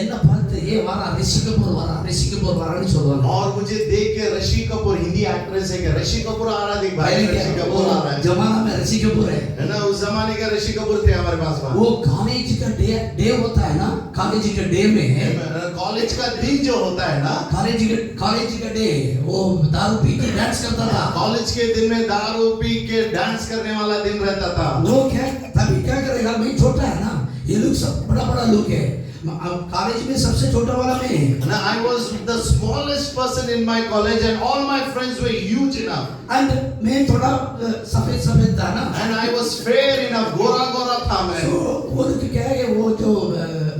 என்ன பார்த்து வாரா ரிஷி கपूर வரான்னு சொல்லுவாங்க. और मुझे देख के ऋषि कपूर, हिंदी एक्ट्रेस है क्या, ऋषि कपूर आ रहा, देख भाई ऋषि कपूर आ रहा है. जमाना में ऋषि कपूर है ना, उस जमाने का ऋषि कपूर थे हमारे पास. वो कॉलेज का डे होता है ना, कॉलेज का डे में कॉलेज का दिन जो होता है ना, कॉलेज का डे वो दारू पी के डांस करता था. कॉलेज के दिन में दारू पी के डांस करने वाला दिन रहता था. वो तभी क्या करेगा, मैं छोटा है ना, ये लोग सब बड़ा लोग है. कॉलेज में सबसे छोटा वाला मैं. I was the smallest person in my college and all my friends were huge enough. And मैं थोड़ा सफेद था ना. And I was fair enough, गोरा था मैं. So वो क्या है, वो जो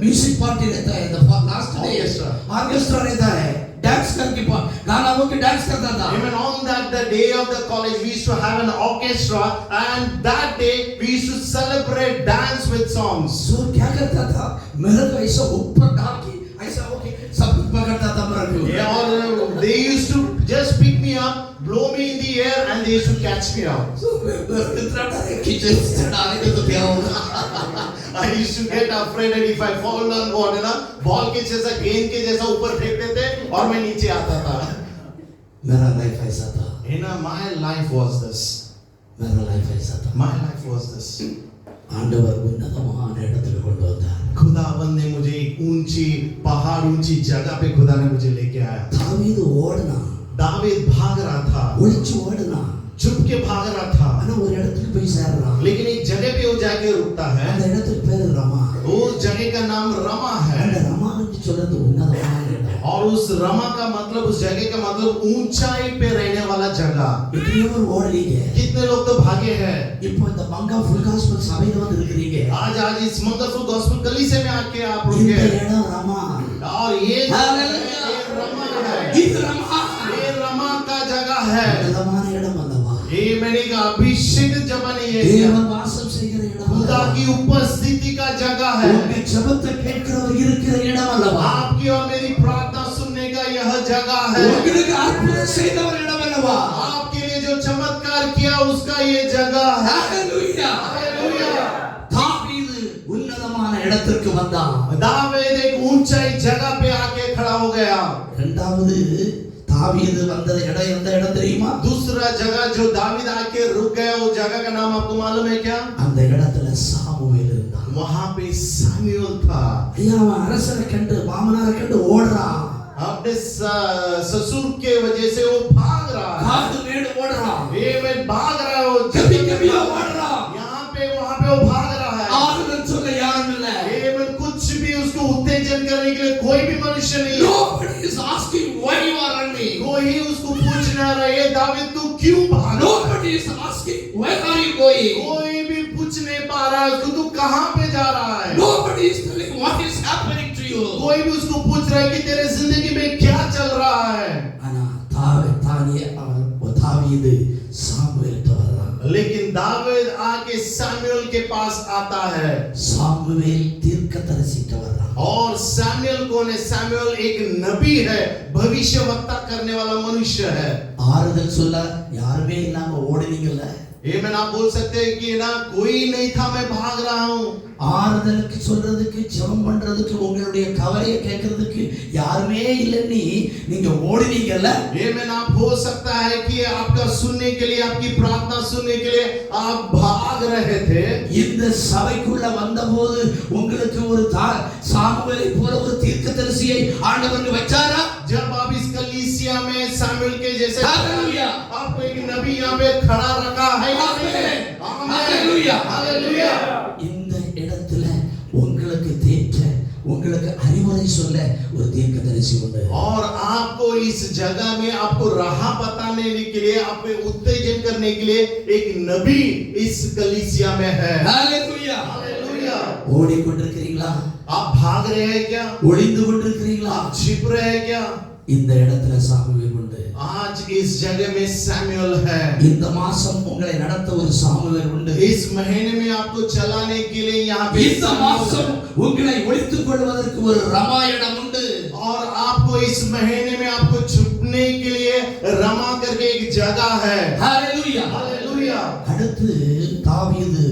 म्यूजिक पार्टी रहता है, लास्ट डे ऑर्केस्ट्रा रहता है, डांस करके गाना वो के डांस करता था. Even on the day of the college we used to have an orchestra, and that day we used to celebrate dance with songs. So क्या करता था, मेरे को ऐसा ऊपर डाल के ऐसा होके सब पकड़ता था मेरे को. Yeah, or they used to just pick me up, blow me in the air, and they used to catch me out. So इतना डर खींचे चढ़ाने तो क्या होगा. I used to get afraid that if I fall on water ना, ball के जैसा, गेंद के जैसा ऊपर फेंक देते और मैं नीचे आता था. मेरा लाइफ ऐसा था. You know, my life was this. मेरा लाइफ ऐसा था. My life was this. आंडवर उन्नतमान இடத்துக்கு கொண்டு வந்தார். खुदावंद ने मुझे एक ऊंची पहाड़, ऊंची जगह पे खुदा ने मुझे लेके आया. दावीद ஓடுனா, दावीद भाग रहा था, ஒளிச்சு ஓடுனா, छुप के भाग रहा था, ஆனா ஒரு இடத்துக்கு போய் சேர்றான். लेकिन एक जगह पे वो जाके रुकता है. அந்த இடத்துக்கு பேரு रमा. उस जगह का नाम रमा है. அந்த ரமான்னு சொல்றது உன்னதமான இடம். और उस रमा का मतलब, उस जगह का मतलब ऊंचाई पे रहने वाला जगह. इतने और ஓடுறீங்க. कितने लोग तो भागे हैं. இப்போ இந்த மங்கா ஃபுல் காஸ்பல் சபையில வந்து இருக்கீங்க. आज इस मंगलफुल गॉस्पेल कलीसिया में आके आप लोग இந்த हैं. இடம் रमा. और ये हालेलुया. रमा है. இது रमा. ये रमा का जगह है. உன்னதமான இடம் அல்லவா. ये मैंने कहा अभिषेक जगह नहीं है. தேவன் வாசம் செய்கிற இடம். खुदा की उपस्थिति का जगह है. உங்க ஜெபத்தை கேட்கிறவர் இருக்கிற இடம் அல்லவா. आपकी और मेरी प्रार्थना सुनने का यह जगह है. உங்களுக்கு அற்புதம் செய்தவர் இடம் அல்லவா. आपके लिए जो चमत्कार किया उसका ये जगह है. ஹalleluya. हालेलुया. தாவீது உன்னதமான இடத்திற்கு வந்தான். दावीद एक ऊंचाई जगह पे आके खड़ा हो गया. இரண்டாவது தாவீது வந்த இடம் எந்த இடம் தெரியுமா? दूसरा जगह जो दावीद आके रुक गया, वो जगह का नाम आपको मालूम है क्या? அந்த இடத்துல சாமுவேல் இருந்தான். वहां पे सामुएल था. ஐயா அவன் அரசரை கண்டு மாமனாரை கண்டு ஓடுறான். अपने ससुर के वजह से वो भाग रहा है. காது மேடு ஓடுறான். ये मैं भाग रहा हूँ. கபி கபியா ஓடுறான். यहाँ पे वहां पे वो भाग रहा है. ஆறுதல் சொல்ல யாரும் இல்ல. ये मैं कुछ भी उसको उत्तेजन करने के लिए कोई भी मनुष्य नहीं है. Nobody is asking why you are running. कोई उसको पूछ ना रहा है, दावीद तू क्यों भागा? Nobody is asking where are you going. कोई भी पूछ नहीं पा रहा है उसको, तू कहां पे जा रहा है? Nobody is telling what is happening to you. कोई भी उसको पूछ रहा है कि तेरे जिंदगी में क्या चल रहा है। ஆனா தாவீது சாமுவேல் வர்றான். लेकिन दाऊद आके सामुएल के पास आता है। சாமுவேல் தீர்க்கதரிசிட்ட வர்றான். और सामुएल कौन है? सामुएल एक नबी है, भविष्यवक्ता करने वाला मनुष्य है। ஆறுதல் சொல்ல யாருமே இல்லாம ஓடுனீங்கல்ல. ये मैं आप बोल सकते हैं कि ना कोई नहीं था, मैं भाग रहा हूँ। ஆறுதலுக்கு சொல்றதுக்கு ஜெபம் பண்றதுக்கு உங்களுடைய கவலையை கேட்கிறதுக்கு யாருமே இல்லைன்னு நீங்க ஓடுனீங்கல்ல. ये मैं आप हो सकता है कि आपका सुनने के लिए, आपकी प्रार्थना सुनने के लिए आप भाग रहे थे। இந்த சபைக்குள்ள வந்தபோது உங்களுக்கு ஒரு சாமுவேலை போல ஒரு தீர்க்கதரிசியை ஆண்டவர் வச்சாரா? जब आप इस कलीसिया में सामुएल के जैसे हालेलुया, आपको एक नबी यहाँ पे खड़ा रखा है। Hallelujah, hallelujah. இந்த இடத்துல உங்களுக்கு தேற்ற உங்களுக்கு அறிவுரை சொல்ல ஒரு தீர்க்கதரிசி உண்டு. और आपको इस जगह में आपको राह बताने के लिए, आपको उत्तेजन करने के लिए एक नबी इस कलीसिया में है। Hallelujah, hallelujah. ஓடிக்கொண்டிருக்கிறீங்களா? आप भाग रहे हैं क्या? ஒளிந்து கொண்டிருக்கிறீங்களா? आप छिप रहे हैं क्या? இந்த இடத்துல சாமுவேல் உண்டு. आज इस जगह में सैमुअल है। இந்த மாசம் உங்களை நடத்த ஒரு சாமுவேல் உண்டு. इस महीने में आपको चलाने के लिए यहाँ पे இந்த மாசம் உங்களை ஒளித்துக் கொள்வதற்கு ஒரு ராமாயணம் உண்டு. और आपको इस महीने में आपको छुपने के लिए रमा करके एक जगह है। Hallelujah, hallelujah. அடுத்து தாவீது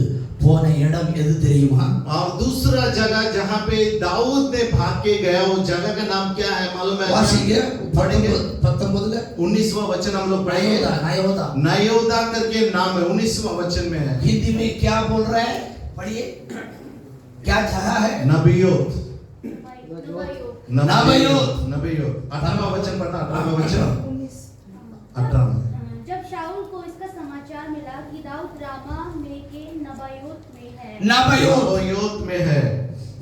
போன இடம் எது தெரியுமா? और दूसरा जगह जहाँ पे दाऊद ने भाग के गया, वो जगह का नाम क्या है मालूम है? வாசிங்க. पढ़ेंगे 19ல 19वां वचन हम लोग पढ़ेंगे। नयोदा नयोदा करके नाम है, 19वां वचन में है। हिंदी में क्या बोल रहा है? पढ़िए. क्या जगह है? नबियोत। नबयोत। नबियोत 18वां वचन पढ़ना। 18वां वचन 18। जब शाऊल को इसका समाचार मिला कि दाऊद रामा में के नबायोत में है। नबयोत में है।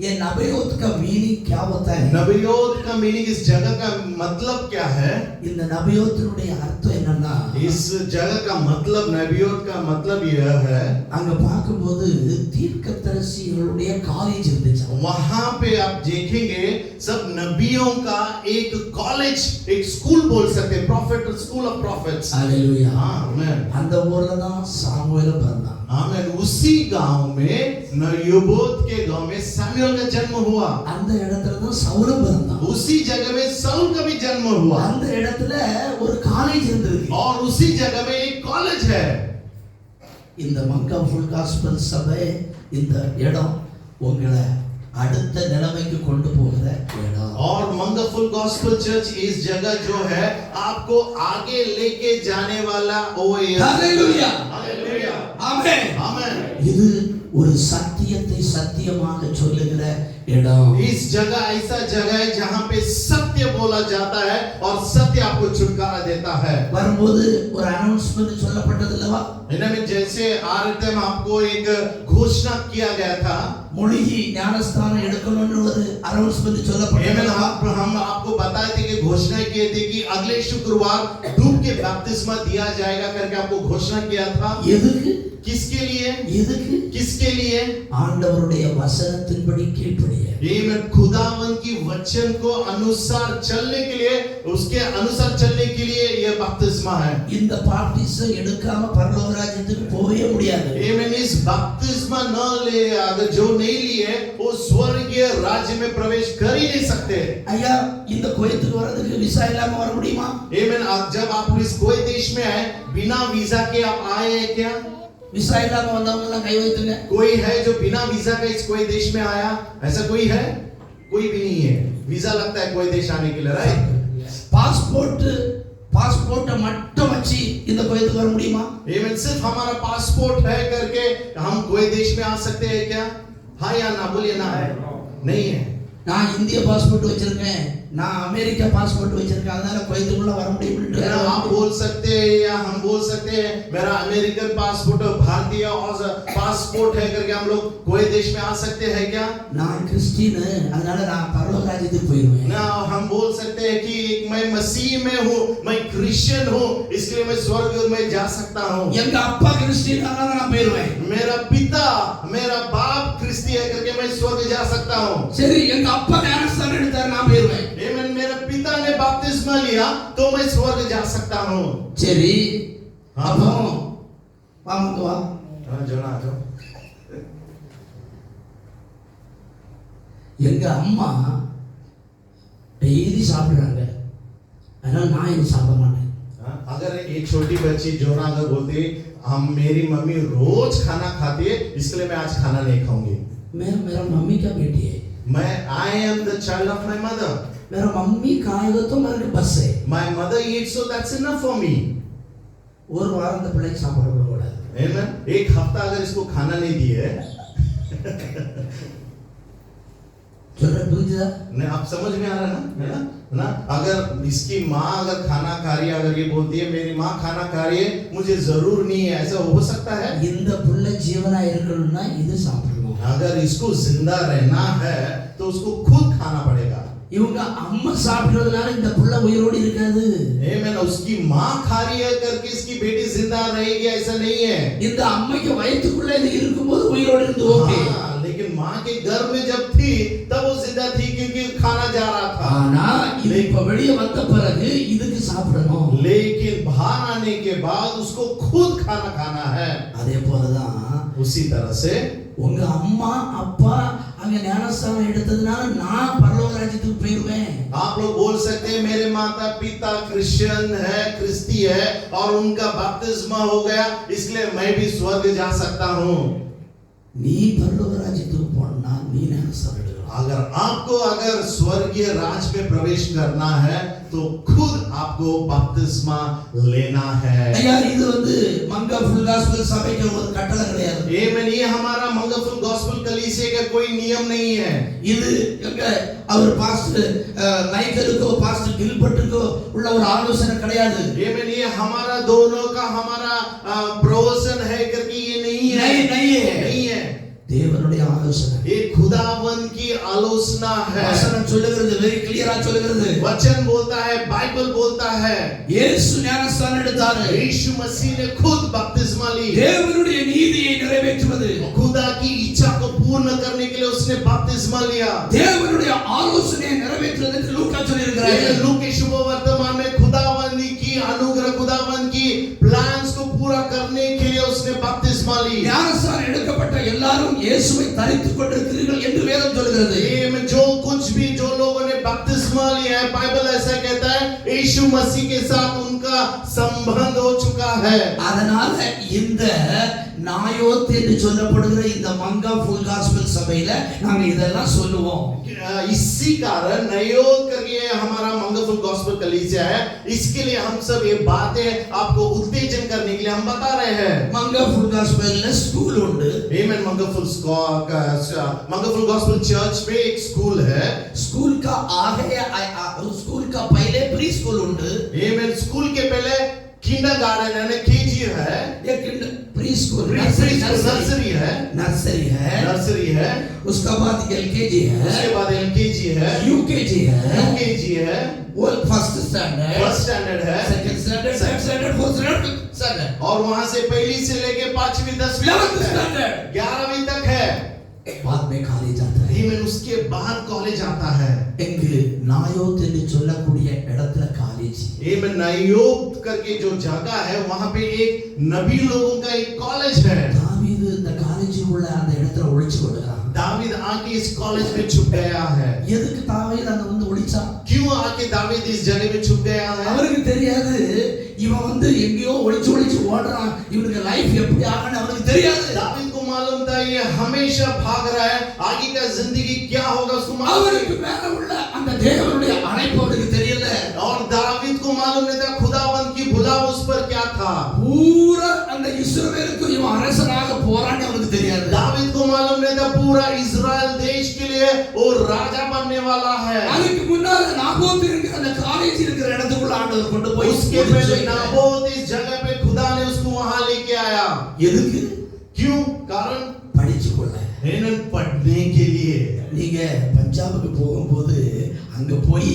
ये नबयोत का मीनिंग क्या होता है? नबियोत का मीनिंग, इस जगह का मतलब क्या है? இந்த நபியோத்தினுடைய அர்த்தம் என்னன்னா, इस जगह का मतलब, नबियोत का मतलब यह है, அங்க பார்க்கும்போது தீர்க்கதரிசிகளுடைய காலேஜ் இருந்துச்சு. वहां पे आप देखेंगे सब नबियों का एक कॉलेज, एक स्कूल बोल सकते हैं, profit school of profits. Hallelujah, amen. அந்த ஊர்ல தான் சாமுவேல் பிறந்தான். आमेन। उसी गांव में, नयोबोत के गांव में सैमुएल का जन्म हुआ। அந்த இடத்துல தான் சவுலும் பிறந்தான். उसी जगह में साउल का भी जन्म हुआ। அந்த இடத்துல ஒரு காலேஜ் இருந்திருக்கு. और उसी जगह में एक कॉलेज है। இந்த மங்கா ஃபுல் காஸ்பல் சபை, இந்த இடம் உங்களை அடுத்த நிலைமைக்கு கொண்டு போகிற இடம். और मंगलफुल गॉस्पेल चर्च इस जगह जो है आपको आगे लेके जाने वाला वो है। हालेलुया, हालेलुया, आमेन, आमेन। இது ஒரு சத்தியத்தை சத்தியமாக சொல்லுகிற இடம். इस जगह ऐसा जगह है जहां पे सत्य बोला जाता है और सत्य आपको छुटकारा देता है। வரும்போது ஒரு அனௌன்ஸ்மென்ட் சொல்லப்பட்டது அல்லவா? इनमें जैसे आरते में आपको एक घोषणा किया गया था, முழுகி ஞானஸ்தானம் எடுக்கணும்னு ஒரு அனௌன்ஸ்மென்ட் சொல்லப்பட்டது. हम आपको बताए थे कि घोषणा किए थे कि अगले शुक्रवार डूब के बपतिस्मा दिया जाएगा करके आपको घोषणा किया था। எதுக்கு? किसके लिए? எதுக்கு? किसके लिए? ஆண்டவருடைய வசனத்தின்படி கீழ்ப்படிய. ये मैं खुदावन की वचन को अनुसार चलने के लिए, उसके अनुसार चलने के लिए ये बपतिस्मा है। இந்த பாப்டிசம் எடுக்காம பரலோக ராஜ்யத்துக்கு போகவே முடியாது. ये मैंने इस बपतिस्मा न ले, अगर जो नहीं लिए वो स्वर्गीय राज्य में प्रवेश कर ही नहीं सकते। ஐயா, இந்த கோயத்துக்கு வரதுக்கு விசா இல்லாம வர முடியுமா? ये मैंने जब आप इस कोई देश में आए बिना वीजा के आप आए हैं क्या? விசா இல்லாம வந்தவங்க எல்லாம் கை வைத்துங்க. कोई है जो बिना वीजा के इस कोई देश में आया? ऐसा कोई है? कोई भी नहीं है। वीजा लगता है कोई देश आने के लिए, राइट? பாஸ்போர்ட்டை மட்டும் வச்சு இந்த கோயத்துக்கு வர முடியுமா? ये मैं सिर्फ हमारा पासपोर्ट है करके हम कोई देश में आ सकते हैं क्या? हाँ या ना? बोलिए ना। नहीं है। நான் இந்திய பாஸ்போர்ட் வச்சிருக்கேன், நான் அமெரிக்கா பாஸ்போர்ட் வச்சிருக்கேன் அதனால குவைத்துக்குள்ள வர முடியும்னு आप बोल सकते हैं या हम बोल सकते हैं मेरा अमेरिकन पासपोर्ट और भारतीय और पासपोर्ट है करके हम लोग कोई देश में आ सकते हैं क्या? நான் கிறிஸ்டியன் அதனால நான் பரலோக ராஜ்யத்துக்கு போயிடுவேன் ना हम बोल सकते हैं कि मैं मसीह में हूँ, मैं क्रिश्चियन हूँ, इसलिए मैं स्वर्ग में जा सकता हूँ। எங்க அப்பா கிறிஸ்டியன் அதனால நான் போயிடுவேன் मेरा पिता मेरा बाप क्रिस्ती है करके मैं स्वर्ग जा सकता हूँ। சரி எங்க அப்பா ஞானஸ்தானம் எடுத்தாரு நான் போயிடுவேன் Amen, मेरा पिता ने बपतिस्मा लिया तो मैं स्वर्ग जा सकता हूँ। சரி हाँ। அப்போ வாங்க வா हाँ, जना आ जाओ। எங்க அம்மா டெய்லி சாப்பிடுறாங்க அதனால நான் இது சாப்பிட மாட்டேன் हाँ, अगर एक छोटी बच्ची जोना अगर बोलती हम मेरी मम्मी रोज खाना खाती है इसलिए मैं आज खाना नहीं खाऊंगी। मैं मेरा मम्मी का बेटी है मैं I am the child of my mother. मेरा मम्मी खाएगा तो मेरे को बस है my mother Yeats so that's enough for me. ஒரு வாரம் இந்த பிள்ளைக்கு சாப்பாடு கொடுக்கக்கூடாது Amen, एक हफ्ता अगर इसको खाना नहीं दिए சொல்ற புரிஞ்சுதா नहीं, आप समझ में आ रहा है ना? है ना? अगर इसकी माँ अगर खाना खा रही है, अगर ये बोलती है मेरी माँ खाना खा रही है मुझे जरूर नहीं है, ऐसा हो सकता है? இந்த புள்ள ஜீவனா இருக்கணும்னா இது சாப்பிடணும் अगर इसको जिंदा रहना है तो उसको खुद खाना पड़ेगा। இவங்க அம்மா சாப்பிடுறதுனால இந்த புள்ள உயிரோடு இருக்காது Amen, उसकी माँ खा रही है करके इसकी बेटी जिंदा रहेगी ऐसा नहीं है। இந்த அம்மைக்கு வயித்துக்குள்ள இது இருக்கும்போது உயிரோடு இருந்து ஓகே हाँ, लेकिन माँ के गर्भ में जब थी तब वो जिंदा थी क्योंकि खाना जा रहा था। ஆனா இது இப்ப வெளிய வந்த பிறகு இதுக்கு சாப்பிடணும் लेकिन बाहर आने के बाद उसको खुद खाना खाना है। அதே போலதான் उसी तरह से உங்க அம்மா அப்பா அங்க ஞானஸ்தானம் எடுத்ததுனால நான் பரலோக ராஜ்யத்துக்கு போயிடுவேன் आप लोग बोल सकते हैं मेरे माता पिता क्रिश्चियन है, क्रिस्ती है और उनका बपतिस्मा हो गया इसलिए मैं भी स्वर्ग जा सकता हूँ। நீ பரலோக ராஜ்யத்துக்கு போனா நீ ஞானஸ்தானம் எடுக்கணும் अगर आपको अगर स्वर्गीय राज में प्रवेश करना है तो खुद आपको बपतिस्मा लेना है। ஐயா இது வந்து மங்கா ஃபுல் காஸ்பல் சபைக்கு ஒரு கட்டளை கிடையாது Amen, ये हमारा मंगलफुल गॉस्पेल कलीसिया का कोई नियम नहीं है। இது எங்க அவர் பாஸ்டர் மைக்கேலுக்கோ பாஸ்டர் கில்பர்ட்டுக்கோ உள்ள ஒரு ஆலோசனை கிடையாது Amen, ये हमारा दोनों का हमारा प्रवचन है करके ये नहीं है। नहीं है, தேவனுடைய ஆலோசனை ये खुदावन की आलोचना है। வசனம் சொல்லுகிறது வெரி கிளியரா சொல்லுகிறது वचन बोलता है, बाइबल बोलता है இயேசு ஞானஸ்தானம் எடுத்தாரு यीशु मसीह ने खुद बपतिस्मा ली। தேவனுடைய நீதியை நிறைவேற்றுவது खुदा की इच्छा को पूर्ण करने के लिए उसने बपतिस्मा लिया। தேவனுடைய ஆலோசனையை நிறைவேற்றுவதற்கு லூக்கா சொல்லியிருக்கிறார் लूका के शुभ वर्तमान में खुदावन की अनुग्रह खुदावन की प्लान्स को पूरा करने के लिए उसने बपतिस्मा ली। ஞானஸ்தானம் எடுக்கப்பட்ட எல்லாரும் இயேசுவை தரித்துக் கொண்டிருக்கிறீர்கள் என்று வேதம் சொல்கிறது में जो कुछ भी जो लोगों ने बपतिस्मा लिया है बाइबल ऐसा कहता है यीशु मसीह के साथ उनका संबंध हो चुका है। அதனால இந்த நாயோத் என்று சொல்லப்படுகிற இந்த மங்கா ஃபுல் காஸ்பல் சபையில நாங்க இதெல்லாம் சொல்லுவோம் इसी कारण नयोत करके हमारा मंगलफुल गॉस्पेल कलीसिया है, इसके लिए हम सब ये बातें आपको उत्तेजन करने के लिए हम बता रहे हैं। மங்கா ஃபுல் காஸ்பல்ல ஸ்கூல் உண்டு Amen, मंगलफुल गॉस्पेल चर्च में एक स्कूल है। स्कूल का आगे स्कूल का पहले प्री स्कूल उंडु Amen, स्कूल के पहले किंडरगार्टन यानी केजी है, एक प्री स्कूल नर्सरी है, नर्सरी है, उसका बाद एलकेजी है, उसके बाद एलकेजी है, यूकेजी है, वो फर्स्ट स्टैंडर्ड है, second standard, third standard, fourth standard और वहां से पहली से लेके 5वीं 10वीं 11वीं तक है। बाद में कॉलेज आता है Amen, उसके बाद कॉलेज आता है। எங்கு நாயோத் என்று சொல்லக்கூடிய இடத்துல காலேஜ் Amen, नायोत करके जो जगह है वहां पे एक नबी लोगों का एक कॉलेज है। தாவீது இந்த காலேஜில் உள்ள அந்த இடத்துல ஒளிச்சு கொடுக்கிறான் दावीद आके इस कॉलेज में छुप गया है। எதுக்கு தாவீது அங்க வந்து ஒளிச்சான் क्यों आके दावीद इस जगह में छुप गया है? அவருக்கு தெரியாது இவன் வந்து எங்கேயோ ஒளிச்சு ஓடுறான் இவனுக்கு லைஃப் எப்படி ஆகணும் அவருக்கு தெரியாது दावीद को मालूम था ये हमेशा भाग रहा है, आगे का जिंदगी क्या होगा उसको मालूम அவருக்கு மேல உள்ள அந்த தேவனுடைய அழைப்பு அவருக்கு தெரியல और दावीद को मालूम नहीं था खुदावंत की बुलाव उस पर क्या था। பூரா அந்த இஸ்ரவேலுக்கு இவன் அரசனாக போறான்னு அவருக்கு தெரியாது दावीद को मालूम नहीं था पूरा इजराइल देश के लिए वो राजा बनने आने वाला है। அதுக்கு முன்னால நாபோத் இருக்கிற அந்த காலேஜ் இருக்கிற இடத்துக்குள்ள ஆண்டவர் கொண்டு போய் उसके पहले नाबोत इस जगह पे खुदा ने उसको वहां लेके आया। எதுக்கு? क्यों? कारण படிச்சு கொள்ள. पढ़ने के लिए। நீங்க பஞ்சாபுக்கு போகும்போது அங்க போய்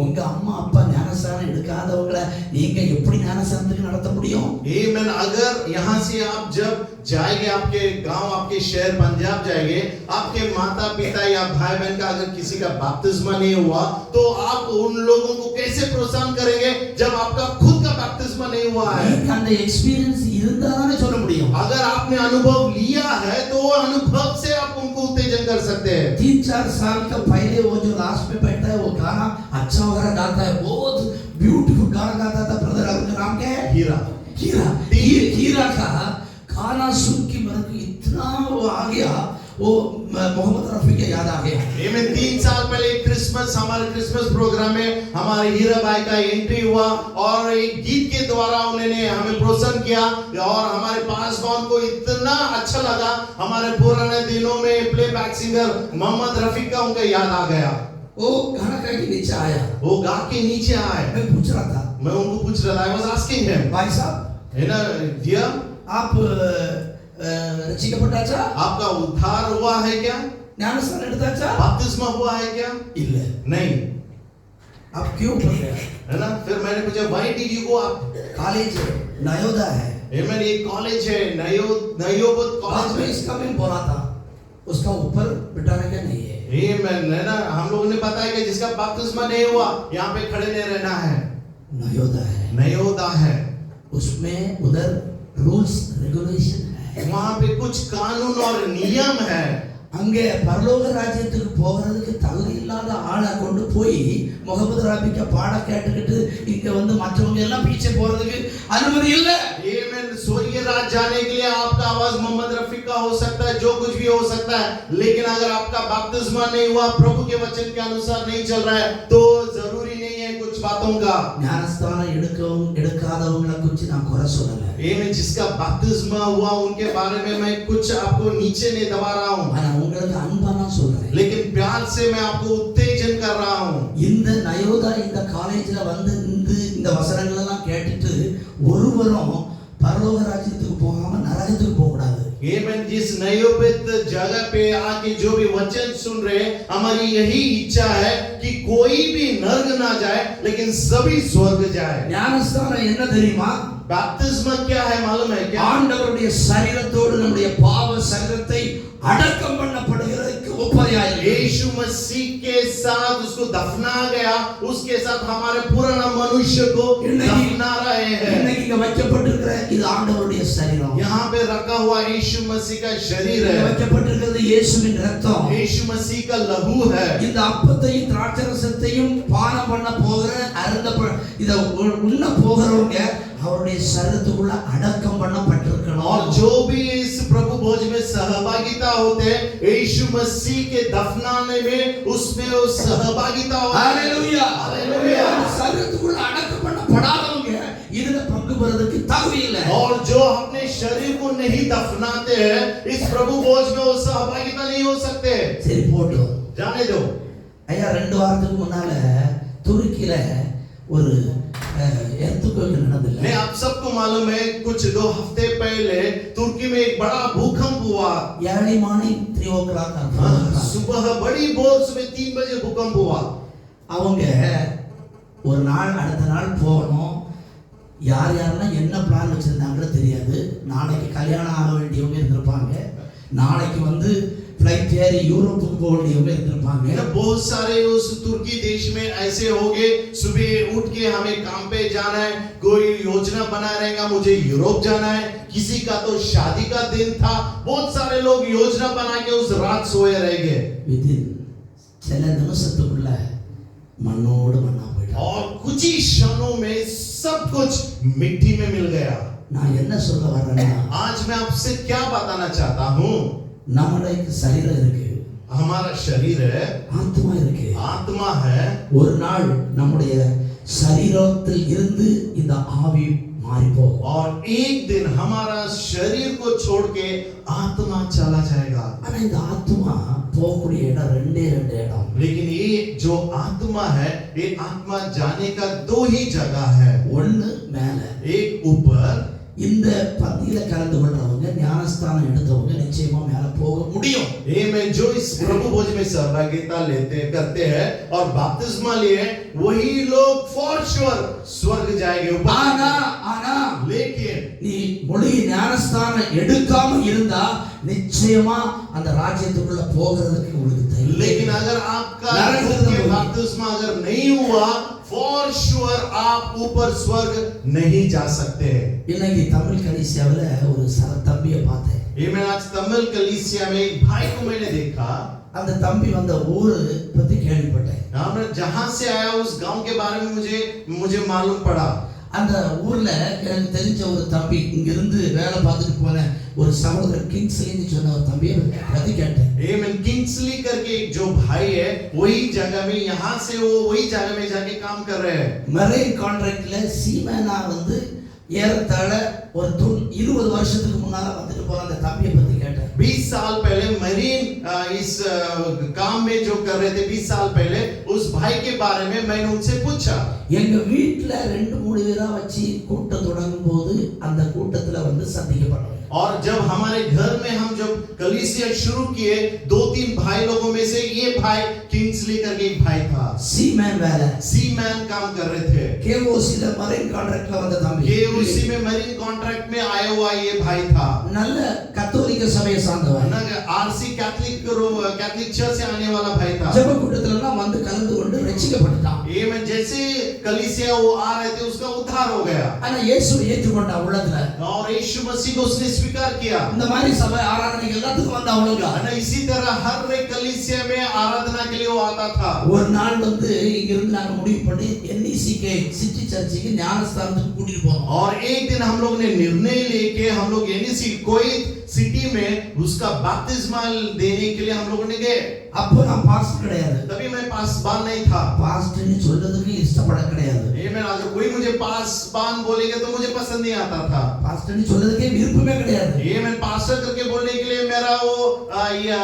உங்க அம்மா அப்பா ஞானஸ்நானம் எடுக்காதவங்கள நீங்க எப்படி ஞானஸ்நானத்துக்கு நடத்த முடியும்? आमेन। अगर यहाँ से आप जब जाएंगे, आपके गांव, आपके शहर पंजाब जाएंगे, आपके माता पिता या भाई बहन का अगर किसी का बपतिस्मा नहीं हुआ तो आप उन लोगों को कैसे प्रोत्साहन करेंगे जब आपका खुद का बपतिस्मा नहीं हुआ है? அந்த எக்ஸ்பீரியன்ஸ் இருந்தா தானே சொல்ல முடியும். अगर आपने अनुभव लिया है तो वो अनुभव से आप उनको उत्तेजन कर सकते हैं। 3-4 साल का पहले वो जो लास्ट में बैठता है वो गाना अच्छा वगैरह गाता है, बहुत ब्यूटीफुल गाना गाता था ब्रदर, उसका नाम क्या है? हीरा। हीरा का गाना सुन के मेरे को इतना वो आ गया, वो मोहम्मद रफी के याद आ गया। आमीन। 3 साल पहले क्रिसमस, हमारे क्रिसमस प्रोग्राम में हमारे हीरा भाई का एंट्री हुआ और एक गीत के द्वारा उन्होंने हमें प्रोत्साहन किया और हमारे पासवान को इतना अच्छा लगा। हमारे पुराने दिनों में प्लेबैक सिंगर मोहम्मद रफी का उनका याद आ गया। वो गाना गा के नीचे आया, वो गा के नीचे आए। मैं पूछ रहा था, मैं उनको पूछ रहा था, I was asking him, भाई साहब है ना दिया, आप रचिकपटाचा आपका उद्धार हुआ है क्या? ஞானஸ்நானம் எடுத்தாச்சா? बपतिस्मा हुआ है क्या? இல்ல। नहीं। आप क्यों पढ़ रहे हैं? है ना? फिर मैंने पूछा why did you go up? College नयोदा है, आमीन। ये कॉलेज है, नयोबत बाद कॉलेज में है। इसका भी बोला था, उसका ऊपर बिठाने का नहीं है। आमीन। है ना? हम लोगों ने बताया कि जिसका बपतिस्मा नहीं हुआ यहाँ पे खड़े नहीं रहना है। नयोदा है, नयोदा है, उसमें उधर रूल्स रेगुलेशन है, वहाँ पे कुछ कानून और नियम है। அங்கே பரலோக ராஜ்யத்துக்கு போகிறதுக்கு தகுதி இல்லாத ஆளை கொண்டு போய் முகமது ரபிக்க பாட கேட்டுக்கிட்டு இங்க வந்து மற்றவங்க எல்லாம் பீச்சே போறதுக்கு அனுமதி இல்ல। आमीन। स्वर्गीय राज्य जाने के लिए आपका आवाज मोहम्मद रफी का हो सकता है, जो कुछ भी हो सकता है, लेकिन अगर आपका बपतिस्मा नहीं हुआ, प्रभु के वचन के अनुसार नहीं चल रहा है तो जरूरी नहीं है कुछ बातों का। ஞானஸ்தானம் எடுக்காதவங்களை குறித்து நான் குறை சொல்லல। आमीन। जिसका बपतिस्मा हुआ उनके बारे में मैं कुछ आपको नीचे नहीं दबा रहा हूँ, ஆனா உங்களுக்கு அன்பா நான் சொல்றேன், लेकिन प्यार से मैं आपको उत्तेजन कर रहा हूँ। இந்த நயோதா இந்த காலேஜ்ல வந்து இந்த வசனங்கள் எல்லாம் கேட்டுட்டு ஒருவரும் பரலோக ராஜ்யத்துக்கு போகாம நரகத்துக்கு போக கூடாது। आमीन। जिस नयोबित जगह पे आके जो भी वचन सुन रहे, हमारी यही इच्छा है कि कोई भी नर्क ना जाए लेकिन सभी स्वर्ग जाए। ஞானஸ்தானம் என்ன தெரியுமா? बैप्टिज्म क्या है मालूम है क्या? ஆண்டவருடைய சரீரத்தோடு நம்முடைய பாவ சரீரத்தை அடக்கம் பண்ணப்படுகிறதுக்கு ஒப்பனையாய் यीशु मसीह के साथ उसको दफना गया, उसके साथ हमारे पुराना मनुष्य को दफना रहे हैं। இன்னைக்கு இங்க வைக்கப்பட்டிருக்கிற இது ஆண்டவருடைய சரீரம், यहाँ पे रखा हुआ यीशु मसीह का शरीर है, வைக்கப்பட்டிருக்கிறது இயேசுவின் ரத்தம், यीशु मसीह का लहू है। இந்த அப்பத்தையும் திராட்சரசத்தையும் பானம் பண்ண போகிற அருந்த இத உண்ண போகிறவங்க அவருடைய சரீரத்துக்குள்ள அடக்கம் பண்ணப்பட்டிருக்கணும்। और जो भी इस प्रभु भोज में सहभागिता होते हैं, यीशु मसीह के दफनाने में उसमें वो सहभागिता होती है। Hallelujah hallelujah. சரீரத்துக்குள்ள அடக்கம் பண்ணப்படாதவங்க இதுல பங்கு பெறதுக்கு தகுதி இல்லை। और जो अपने शरीर को नहीं दफनाते हैं, इस प्रभु भोज में वो सहभागिता नहीं हो सकते। சரி போட்டோம், जाने दो। ஐயா 2 வாரத்துக்கு முன்னால துருக்கியில ஒரு எர்த்குவேக் நடந்தது। नहीं, आप सबको मालूम है कुछ 2 हफ्ते पहले तुर्की में एक बड़ा भूकंप हुआ। early morning 3 o'clock सुबह बड़ी भोर सुबह 3 बजे भूकंप हुआ। அவங்க ஒரு நாள் அடுத்த நாள் போகணும், யார் யாரெல்லாம் என்ன பிளான் வச்சிருந்தாங்களோ தெரியாது। நாளைக்கு கல்யாணம் ஆக வேண்டியவங்க இருந்திருப்பாங்க, நாளைக்கு வந்து फ्लाइट ஏறி யூரோப்புக்கு போக வேண்டியவங்க இருந்திருப்பாங்க। बहुत सारे उस तुर्की देश में ऐसे हो गए, सुबह उठ के हमें काम पे जाना है, कोई योजना बना रहेगा मुझे यूरोप जाना है, किसी का तो शादी का दिन था, बहुत सारे लोग योजना बना के उस रात सोए रह गए। விதின் சில நிமிஷத்துக்குள்ள மண்ணோடு மண்ணா போயிட்டாங்க। और कुछ ही क्षणों में सब कुछ मिट्टी में मिल गया। நான் என்ன சொல்ல வர்றேன்னா, आज मैं आपसे क्या बताना चाहता हूँ, நம்மளுக்கு சரீரம் இருக்கு, हमारा शरीर है, ஆத்மா இருக்கு। आत्मा है। ஒரு நாள் நம்முடைய சரீரத்தில் இருந்து இந்த ஆவி மாறிப்போகும். और एक दिन हमारा शरीर को छोड़ के आत्मा चला जाएगा. ஆனா இந்த ஆத்மா போகக்கூடிய இடம் ரெண்டே இடம். लेकिन ये जो आत्मा है, ये आत्मा जाने का दो ही जगह है. ஒன்னு மேல. एक ऊपर. இந்த பந்தியில கலந்து கொள்றவங்க ஞானஸ்தானம் எடுத்தவங்க நிச்சயமா மேல போக முடியும். में जो इस प्रभु भोज में सहभागिता लेते करते हैं और बपतिस्मा लिए वही लोग फॉर श्योर स्वर्ग जाएंगे ऊपर. ஆனா लेकिन நீ முழு ஞானஸ்தானம் எடுக்காம இருந்தா நிச்சயமா அந்த ராஜ்யத்துக்குள்ள போகிறதுக்கு உங்களுக்கு தைரியம். लेकिन अगर आपका बपतिस्मा अगर नहीं हुआ, फॉर श्योर आप ऊपर स्वर्ग नहीं जा सकते. இன்னைக்கு தமிழ் கலிசியாவுல ஒரு தம்பியை பார்த்தேன். ये मैं आज तमिल कलीसिया में एक भाई को मैंने देखा. அந்த தம்பி வந்த ஊரு பத்தி கேள்விப்பட்டேன். मैं जहां से आया उस गांव के बारे में मुझे मालूम पड़ा. அந்த ஊர்ல எனக்கு தெரிஞ்ச ஒரு தம்பி இங்க இருந்து வேலை பார்த்துட்டு போன ஒரு சகோதரர் கிங்ஸ்லின்னு சொன்ன ஒரு தம்பியை பத்தி கேட்டேன். किंग्सली करके एक जो भाई है वही जगह में यहाँ से वो वही जगह में जाके काम कर रहे हैं. மரைன் கான்ட்ராக்ட்ல சீமேனா வந்து ஏறத்தாழ ஒரு 20 வருஷத்துக்கு முன்னால வந்துட்டு போற அந்த தம்பியை பத்தி கேட்டேன். 20 साल पहले मरीन इस काम में जो कर रहे थे, 20 साल पहले उस भाई के बारे में मैंने उनसे पूछा. எங்க வீட்ல 2-3 பேரா வச்சு கூட்டம் தொடங்கும் போது அந்த கூட்டத்துல வந்து சந்திக்கப்படுறோம். और जब हमारे घर में हम जब कलीसिया शुरू किए, 2-3 भाई लोगों में से ये भाई किंग्सली करके एक भाई था. सीमैन वाला सीमैन काम कर रहे थे. केओसी ல மரைன் கான்ட்ராக்ட்ல வந்த தம்பி. केओसी में मरीन कॉन्ट्रैक्ट में आया हुआ ये भाई था. நல்ல கத்தோலிக்க சபையை சார்ந்தவன். आरसी कैथोलिक चर्च से आने वाला भाई था. ஜெப கூட்டத்துலலாம் வந்து கலந்து கொண்டு ரட்சிக்கப்பட்டான். ये में जैसे कलीसिया वो आ रहे थे उसका उद्धार हो गया. ஆனா இயேசு ஏற்றுக்கொண்ட உள்ளத்துல और यीशु मसीह को उसने स्वीकार किया. இந்த மாதிரி சபை ஆராதனைக்கு எல்லாத்துக்கும் வந்தா ஒழுங்கா. इसी तरह हर एक कलीसिया में आराधना के लिए वो आता था. ஒரு நாள் வந்து இங்க இருந்து நாங்க முடிவு பண்ணி NECK சிட்டி சர்ச்சுக்கு ஞானஸ்தானத்துக்கு கூட்டிட்டு போறோம். और एक दिन हम लोग ने निर्णय लेके हम लोग NEC कोई सिटी में उसका बपतिस्मा देने के लिए हम लोगों ने गए. அப்போ நான் பாஸ்டர் கிடையாது. तभी मैं पासबान नहीं था. பாஸ்டர்னு சொல்றதுக்கு இஷ்டப்பட கிடையாது. ये मैं अगर कोई मुझे पासबान बोलेगा तो मुझे पसंद नहीं आता था. பாஸ்டர்னு சொல்றதுக்கே விருப்பமே கிடையாது. ये मैं पास्टर करके बोलने के लिए मेरा वो ये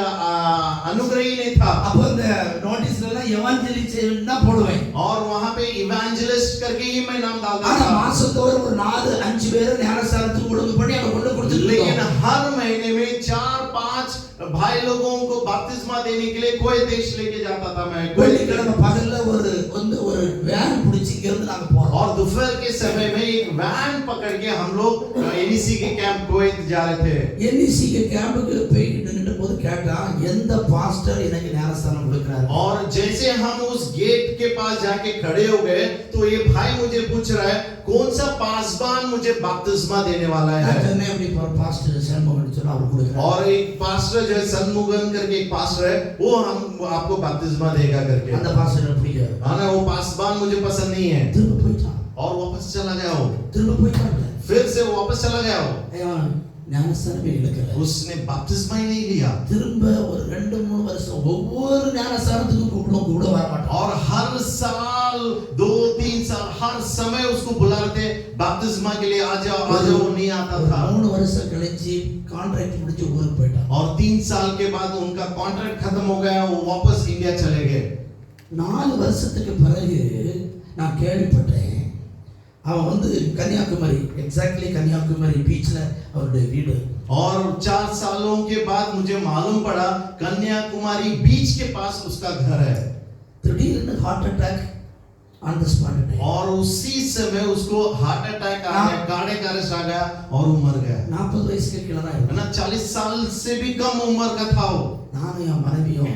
अनुग्रह ही नहीं था. அப்போ அந்த நோட்டீஸ்ல எல்லாம் எவாஞ்சலிஸ்ட் தான் போடுவேன். और वहां पे इवेंजलिस्ट करके ही मैं नाम डालता ஆனா था. மாசத்தோட ஒரு 4-5 பேரை ஞானஸ்தானத்துக்கு ஒழுங்கு பண்ணி அவங்க கொண்டு கொடுத்துட்டு लेकिन இருக்கோம். हर महीने में 4-5 भाई लोगों को बपतिस्मा देने के लिए कोई देश लेके जाता था मैं. வெள்ளிக்கிழமை பகல்ல ஒரு வேன் பிடிச்சி இங்க இருந்து நாங்க போறோம். और दोपहर के समय में एक वैन पकड़ के हम लोग एनईसी के कैंप कुवैत जा रहे थे. NECK கேம்புக்கு போயிட்டு நின்னுட்டு போது கேட்டா எந்த பாஸ்டர் எனக்கு ஞானஸ்தானம் கொடுக்கறாரு. और जैसे हम उस गेट के पास जाके खड़े हो गए तो ये भाई मुझे पूछ रहा है कौन सा पासबान मुझे बपतिस्मा देने वाला है. நான் எப்படி பாஸ்டர் சண்முகன் சொன்னா அவர் கொடுக்கறாரு. और एक पास्टर जो है सन्मुगन करके एक पास्टर है वो हम आपको बपतिस्मा देगा करके. அந்த பாஸ்டர் பிடிக்காது. हां वो पासबान मुझे पसंद नहीं है. திரும்ப போயிட்டான். और वापस चला गया वो. திரும்ப போயிட்டான். फिर से वो वापस चला गया वो. ஞானஸ்தானமே எடுக்கல. उसने बपतिस्मा ही नहीं लिया. திரும்ப ஒரு 2-3 வருஷம் ஒவ்வொரு ஞானஸ்தானத்துக்கும் கூட வர மாட்டான். और हर साल 2-3 साल हर समय उसको बुलाते थे बपतिस्मा के लिए आ जाओ नहीं आता था. 3 வருஷம் கழிச்சு கான்ட்ராக்ட் முடிச்சு ஊருக்கு போயிட்டான். और 3 साल के बाद उनका कॉन्ट्रैक्ट खत्म हो गया, वो वापस इंडिया चले गए. 4 வருஷத்துக்கு பிறகு நான் கேள்விப்பட்டேன் அவன் வந்து கன்னியாகுமரி எக்ஸாக்ட்லி கன்னியாகுமரி பீச்ல அவருடைய வீடு. और 4 सालों के बाद मुझे मालूम पड़ा कन्याकुमारी बीच के पास उसका घर है. திடீர்னு heart attack on the spot. और उसी समय उसको हार्ट अटैक आ गया, कार्डियक अरेस्ट आ गया और वो मर गया. 40 வயசுக்கு கீழ தான் है ना, 40 साल से भी कम उम्र का था वो. நானும் என் மனைவியும்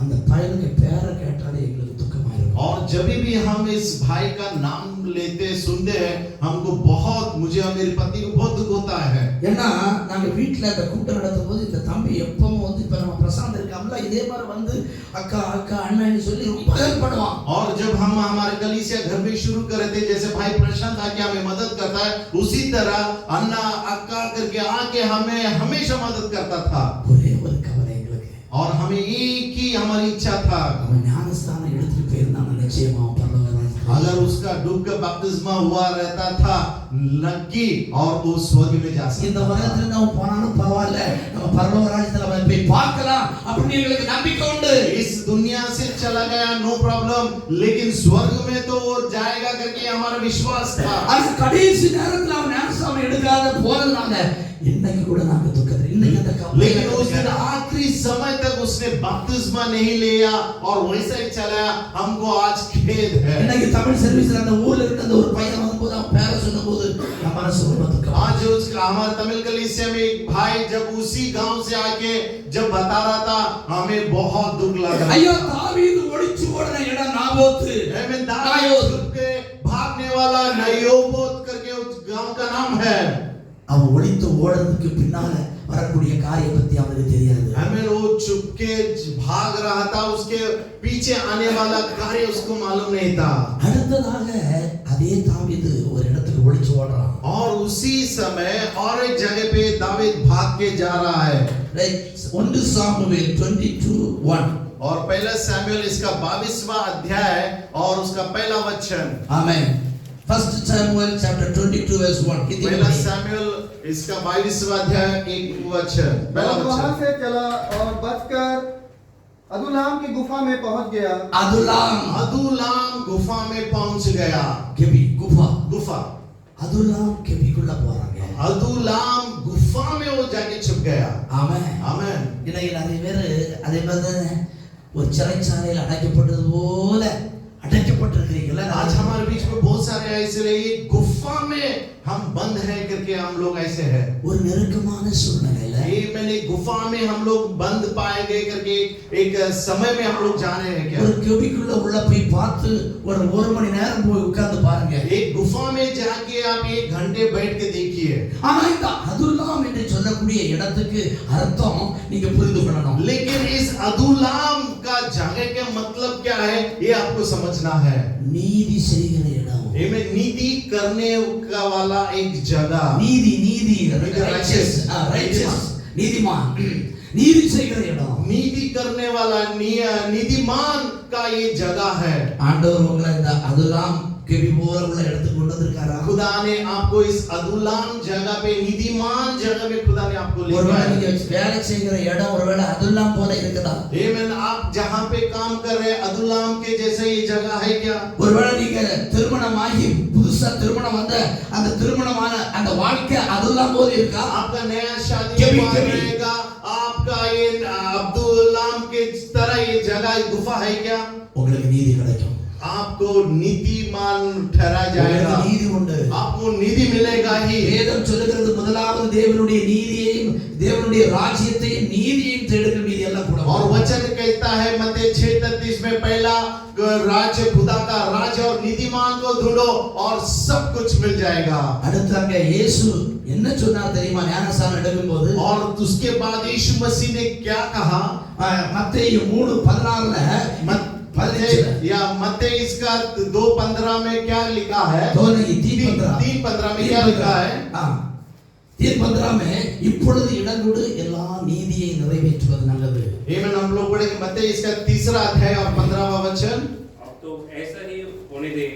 அந்த பையனுக்கு பேரை கேட்டாலே எங்களுக்கு துக்கமா இருக்கும். और जब भी हम इस भाई का नाम लेते सुनते हैं हमको बहुत, मुझे और मेरी पत्नी को बहुत दुख होता है. ஏன்னா நாங்க வீட்ல அந்த கூட்டம் நடத்தும் போது இந்த தம்பி எப்பவும் வந்து இப்ப நம்ம பிரசாந்த் இருக்காமல இதே மாதிரி வந்து அக்கா அக்கா அண்ணான்னு சொல்லி ரொம்ப ஹெல்ப் பண்ணுவான். और जब हम हमारे कलीसिया घर में शुरू करे थे जैसे भाई प्रशांत आके हमें मदद करता है उसी तरह अन्ना अक्का करके आके हमें हमेशा मदद करता था. ஒரே ஒரு கவலை எங்களுக்கு. और हमें एक ही हमारी इच्छा था. அவன் ஞானஸ்தானம் எடுத்துட்டு போயிருந்தா நிச்சயமா பரலோகம். अगर उसका डूब का बपतिस्मा हुआ रहता था लकी और वो स्वर्ग में जा இந்த सकता था। உலகத்துல நம்ம போனாலும் பரவாயில்ல, நம்ம பரலோக ராஜ்யத்துல போய் பார்க்கலாம் அப்படின்னு எங்களுக்கு நம்பிக்கை உண்டு. इस दुनिया से चला गया नो प्रॉब्लम, लेकिन स्वर्ग में तो वो जाएगा करके हमारा विश्वास था। ஆனா கடைசி நேரத்துல அவன் ஞானஸ்நானம் எடுக்காத போறதுனால இன்னைக்கு கூட நாங்க துக்கத்துல இன்னைக்கு அந்த लेकिन उस दिन आखिरी समय तक उसने बपतिस्मा नहीं लिया और वैसा ही चला, हमको आज खेद है। இன்னைக்கு தமிழ் சர்வீஸ்ல அந்த ஊர்ல இருந்த அந்த ஒரு பையன் வரும்போது அவன் பேரை சொன்னபோது நம்ம மனசு ரொம்ப துக்கம். आज उसका हमारे तमिल कलीसिया में एक भाई जब उसी गांव से आके जब बता रहा था, हमें बहुत दुख लगा। ஐயோ தாவீது ஒளிச்சு ஓடின இடம் நாபோத்து. हमें दाऊद छुप के भागने वाला नयोबोत करके उस गांव का नाम है। அவன் ஒளித்து ஓடுறதுக்கு பின்னால வரக்கூடிய காரியம் பத்தி அவனுக்கு தெரியாது. हमें वो छुप के भाग रहा था, उसके पीछे आने वाला कार्य उसको मालूम नहीं था। அடுத்ததாக அதே தாவீது ஒரு இடத்துக்கு ஒளிச்சு ஓடுறான். और उसी समय और एक जगह पे दावीद भाग के जा रहा है। 1 सामुएल 22:1 और पहला सैमुएल इसका 22वां अध्याय और उसका पहला वचन। आमेन। 1 Samuel chapter 22 verse 1 पहला सैमुएल इसका 22वां अध्याय एक वचन पहला और वहां वचन। से चला और बचकर अदुल्लाम की गुफा में पहुंच गया। अदुल्लाम गुफा में पहुंच गया। கெபி गुफा गुफा அதுலாம் கெபிக்குள்ள போறாங்க. अदुल्लाम गुफा में वो जाके छुप गया। ஆமென். आमेन। இன்னைக்கு நிறைய பேர் அதே மாதிரி ஒரு சிறைச்சாலையில் அடைக்கப்பட்டது போல அடைக்கப்பட்டிருக்கிறீங்களா? आज हमारे बीच में बहुत सारे ऐसे रहे, गुफा में हम बंद हैं करके हम लोग ऐसे हैं। ஒரு நெருக்கமான சூழ்நிலையில ये मैंने गुफा में हम लोग बंद पाए गए करके एक समय में हम लोग जा रहे हैं क्या? ஒரு கெபிக்குள்ள உள்ள போய் பார்த்து ஒரு மணி நேரம் போய் உட்கார்ந்து பாருங்க. एक गुफा में जाके आप 1 घंटे बैठ के देखिए। ஆனா இந்த அதுல்லாம் என்று சொல்லக்கூடிய இடத்துக்கு அர்த்தம் நீங்க புரிந்து கொள்ளணும். लेकिन इस अदुल्लाम का जगह का मतलब क्या है ये आपको समझना है। நீதி செய்கிற இடம். ये में नीति करने का वाला एक जगह। நீதி righteous, நீதிமான் நீதி செய்கிற இடம். नीति करने वाला नीतिमान का ये जगह है। ஆண்டவர் உங்களை இந்த அதுல்லாம் கெபி போல உள்ள இடத்துக்கு கொண்டு வந்திருக்காரா? खुदा ने आपको इस अदुल्लाम जगह पे नीतिमान जगह में खुदा ने आपको ले ஒருவேளை गया। நீங்க வேலை செய்கிற இடம் ஒருவேளை அதுல்லாம் போல இருக்குதா? आमीन। आप जहां पे काम कर रहे हैं अदुल्लाम के जैसे ये जगह है क्या? ஒருவேளை நீங்க திருமணமாகி புதுசா திருமணம் வந்த அந்த திருமணமான அந்த வாழ்க்கை அதுல்லாம் போல இருக்கா? आपका नया शादी कभी- हुआ कभी। रहेगा, आपका ये अब्दुल्लाम के तरह ये जगह गुफा है क्या? உங்களுக்கு நீதி கிடைக்கும். आपको नीतिमान ठहरा जाएगा। உங்களுக்கு நீதி உண்டு. आपको नीति मिलेगा ही। வேதம் சொல்லுகிறது முதலாவது தேவனுடைய நீதியையும் தேவனுடைய ராஜ்யத்தையும் நீதியையும் தேடுங்கள், மீதி எல்லாம் கூட और वचन कहता है मत्ती 6:33 में पहला राज्य खुदा का राज्य और नीतिमान को ढूंढो और सब कुछ मिल जाएगा। அடுத்தாங்க இயேசு என்ன சொன்னார் தெரியுமா? ஞானஸ்நானம் எடுக்கும்போது और उसके बाद यीशु मसीह ने क्या कहा? மத்தேயு 3:16 या मत्ती इसका 2:15 में क्या लिखा है? 3:15 में क्या लिखा है? 3:15 में இப்பொழுது இடங்கொடு எல்லா நீதியை நிறைவேற்றுவது நல்லது. आमीन। हम लोग पढ़ेंगे मत्ती इसका 3 अध्याय और 15वां वचन। अब तो ऐसा ही होने दे,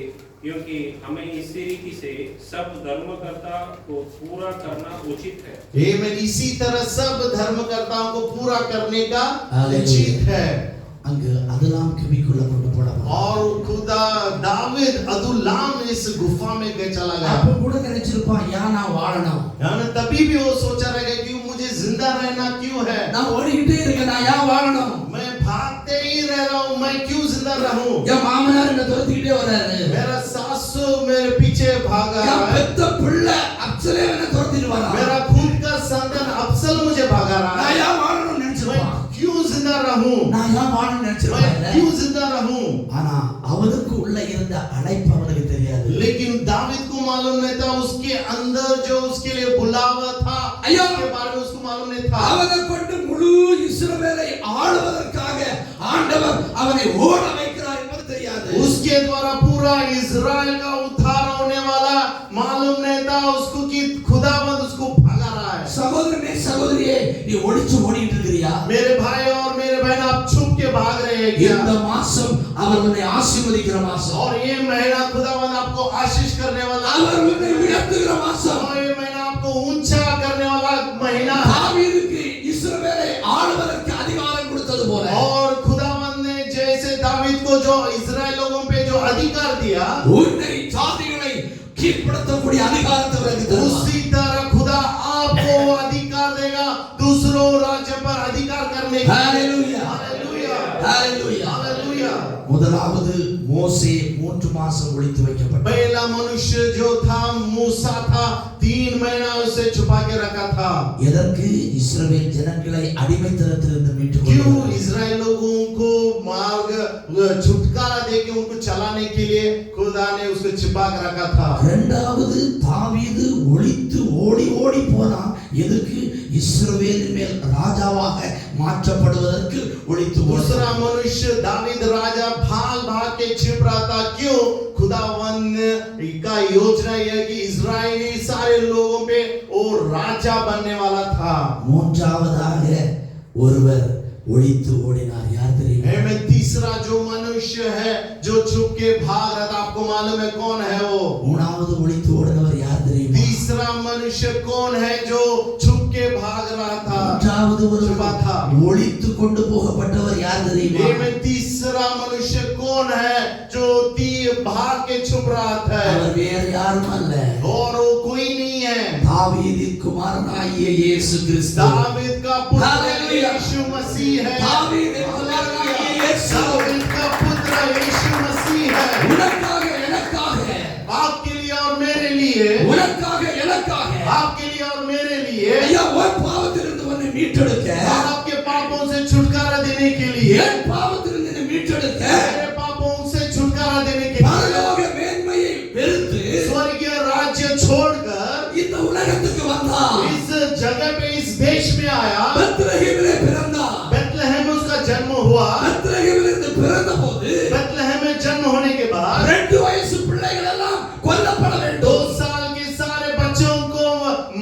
क्योंकि हमें इसी रीति से सब धर्मकर्ता को पूरा करना उचित है। आमीन। इसी तरह सब धर्मकर्ताओं को पूरा करने का हालेलुया। उचित है। அங்கு அதுலாம் கெபிக்குள்ள கொண்டு போடலாம். और खुदा दावीद अदुल्लाम इस गुफा में गए चला गया। அப்ப கூட நினைச்சிருப்பான் யா நான் வாழணும், यानी तभी भी वो सोचा रहेगा कि मुझे जिंदा रहना क्यों है? நான் ஓடிக்கிட்டே இருக்கேன், நான் யா வாழணும்? मैं भागते ही रह रहा हूँ, मैं क्यों जिंदा रहूं? என் மாமனார் என்ன துரத்திக்கிட்டே வராரு, मेरा सासू मेरे पीछे भागा என் रहा है, பெத்த பிள்ளை அப்சலே என்ன துரத்திட்டு வரா, मेरा खून का संतान अफसल मुझे भागा रहा நான் है, யா வாழணும்னு मैं நினைச்சிருப்பான். क्यों जिंदा रहूं? நான் யா வாழணும்னு मैं நினைச்சிருப்பான். क्यों जिंदा रहूं? ஆனா அவனுக்கு உள்ள இருந்த அழைப்பு அவனுக்கு தெரியாது. लेकिन दावीद को मालूम नहीं था उसके अंदर जो उसके लिए बुलावा था, ஐயோ, उसके बारे में उसको मालूम नहीं था। அவனை கொண்டு முழு இஸ்ரவேலை ஆளுவதற்காக ஆண்டவர் அவனை ஓட வைக்கிறார் என்பது தெரியாது. उसके द्वारा पूरा इज़राइल का उद्धार होने वाला मालूम नहीं था उसको कि खुदावंद उसको भगा रहा है। சகோதரனே சகோதரியே, நீ ஒளிச்சு ஓடிட்டு இருக்கிறியா? मेरे भाई और मेरे बहन आप छुप के भाग रहे हैं क्या? இந்த மாசம் அவர் உன்னை ஆசீர்வதிக்கிற மாசம். और ये महीना खुदावन आपको आशीष करने वाला, அவர் உன்னை உயர்த்துகிற மாசம். और ये महीना आपको ऊंचा करने वाला महीना है। தாவீதுக்கு இஸ்ரவேலை ஆளுவதற்கு அதிகாரம் கொடுத்தது போல और खुदावन ने जैसे दावीद को जो इस्राएल लोगों पे जो अधिकार दिया, உன்னை ஜாதிகளை கீழ்ப்படுத்தக்கூடிய அதிகாரத்தை உனக்கு தருவார். उसी तरह खुदा आपको अधिकार देगा दूसरों राज्य पर अधिकार करने की। ஹalleluya हालेलुया, ஹalleluya. हालेलुया। முதலாவது மோசே 3 மாசம் ஒளித்து வைக்கப்பட்டார். पहला मनुष्य जो था मूसा था, 3 महीना उसे छुपा के रखा था। எதற்கு? இஸ்ரவேல் ஜனங்களை அடிமைத்தனத்திலிருந்து மீட்டு क्यों? கொண்டு इस्राएल लोगों को मार्ग छुटकारा देके उनको चलाने के लिए खुदा ने उसको छिपा के रखा था। இரண்டாவது தாவீது ஒளித்து ஓடி ஓடி போனான். எதற்கு? இஸ்ரவேலின் மேல் ராஜாவாக மாற்றப்படுவதற்கு ஒளித்து दूसरा ஓடினான். मनुष्य दावीद राजा भाग भाग के छिप रहा था। क्यों? खुदावन का योजना यह कि इस्राएली सारे लोगों पे वो राजा बनने वाला था। மூன்றாவதாக ஒருவர் ஒளித்து ஓடினார். யார் தெரியுமா? में तीसरा जो मनुष्य है जो छुप के भाग रहा था, आपको मालूम है कौन है वो? மூணாவது ஒளித்து ஓடினவர் யார் தெரியுமா? तीसरा मनुष्य कौन है जो छुप के भाग रहा था? மூன்றாவது छुपा था। ஒளித்து கொண்டு போகப்பட்டவர் யார் தெரியுமா? में तीसरा मनुष्य कौन है जो भाग के छुप रहा था? அவர் வேறு யாரும் அல்ல, और वो कोई नहीं है, தாவீதின் குமாரனாகிய இயேசு கிறிஸ்து. दावीद का पुत्र हालेलुया। यीशु मसीह है। தாவீதின் குமாரனாகிய இயேசு दावीद का पुत्र यीशु मसीह है। உனக்காக எனக்காக, आपके लिए और मेरे लिए, உனக்காக எனக்காக, आपके लिए और मेरे लिए, ஐயா உன் பாவத்திலிருந்து உன்னை மீட்டெடுக்க, और आपके पापों से छुटकारा देने के लिए, என் பாவத்திலிருந்து என்னை மீட்டெடுக்க, मेरे पापों से छुटकारा देने के लिए, பரலோக மேன்மையை வெறுத்து स्वर्गीय राज्य छोड़कर இந்த உலகத்துக்கு வந்தார். इस जगह पे इस देश में आया। பெத்லகேமிலே பிறந்தார். बेथलेहम में उसका जन्म हुआ। பெத்லகேமிலிருந்து பிறந்தபோது बेथलेहम में जन्म होने के बाद 2 வயசு பிள்ளைகள் எல்லாம் கொல்லப்பட 2 வேண்டும். साल के सारे बच्चों को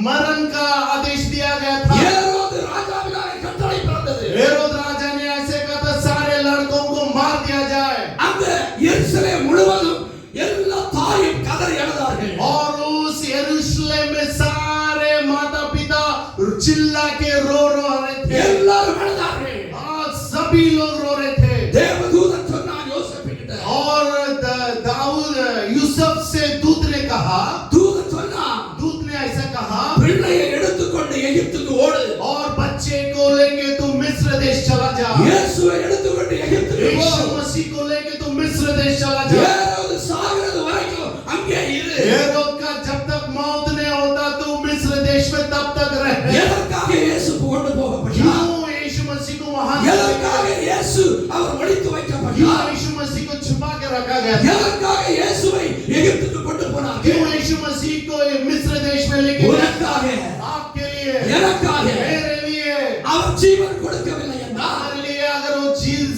मरण का आदेश दिया गया था। ஏரோது ராஜாவினாலே கட்டளை பிறந்தது. हेरोद राजा ने ऐसे कहा था सारे लड़कों को मार दिया जाए। அந்த எருசலேம் முழுவதும் எல்லா தாயும் கதறி அழுதார்கள். और उस यरूशलेम में सारे माता पिता चिल्ला के रो रहे थे। எல்லாரும் அழுதார்கள். आज सभी लोग रो रहे थे। தேவதூதன் சொன்னான் யோசேப்புகிட்ட. और दाऊद यूसुफ से दूत ने कहा, தூதன் சொன்னான், दूत ने ऐसा कहा, பிள்ளையை எடுத்துக்கொண்டு எகிப்துக்கு ஓடு. और बच्चे को लेके तुम मिस्र देश चला जा। இயேசுவை எடுத்துக்கொண்டு எகிப்துக்கு यीशु போ. मसीह को लेके तुम मिस्र देश चला जा। ஏரோது சாகிறது வரைக்கும் அங்கே இரு. हेरोद का जब तक मौत नहीं होता तुम मिस्र देश में तब तक रह। எதற்காக இயேசு கொண்டு போகப்பட்டார்? क्यों यीशु मसीह को वहां எதற்காக இயேசு அவர் ஒளித்து क्यों வைக்கப்பட்டார்? यीशु मसीह को छुपा के रखा गया? எதற்காக இயேசுவை எகிப்துக்கு கொண்டு போனார்? क्यों यीशु मसीह को मिस्र देश में लेके गए? உனக்காக, आपके लिए, எனக்காக. मेरे लिए, அவர் ஜீவன் கொடுக்கவில்லை என்றால், हमारे लिए। अगर वो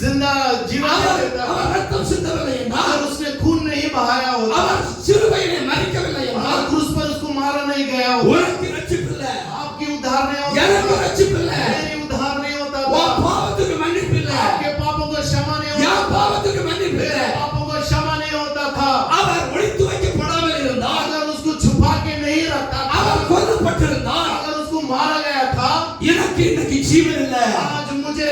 जिंदा जीवन அவர் देता, அவர் ரத்தம் சிந்தவில்லை என்றால், अगर उसने खून नहीं बहाया होता, அவர் சிலுவையிலே மரிக்கவில்லை अगर என்றால், क्रूस पर उसको मारा नहीं गया होता, உனக்கு ரட்சிப்பில்லை, आपकी उद्धार नहीं होता, எனக்கு ரட்சிப்பில்லை, मेरी उद्धार नहीं होता, உன் பாவத்துக்கு மன்னிப்பில்லை, आपके पापों को क्षमा नहीं என் होता, பாவத்துக்கு மன்னிப்பில்லை. मेरे पापों को क्षमा नहीं होता था। அவர் ஒளித்து வைக்கப்படாமல் இருந்தால், अगर उसको छुपा के नहीं रखता था, அவர் கொல்லப்பட்டிருந்தால், अगर उसको मारा गया था, எனக்கு இன்னைக்கு ஜீவன் இல்லை, आज मुझे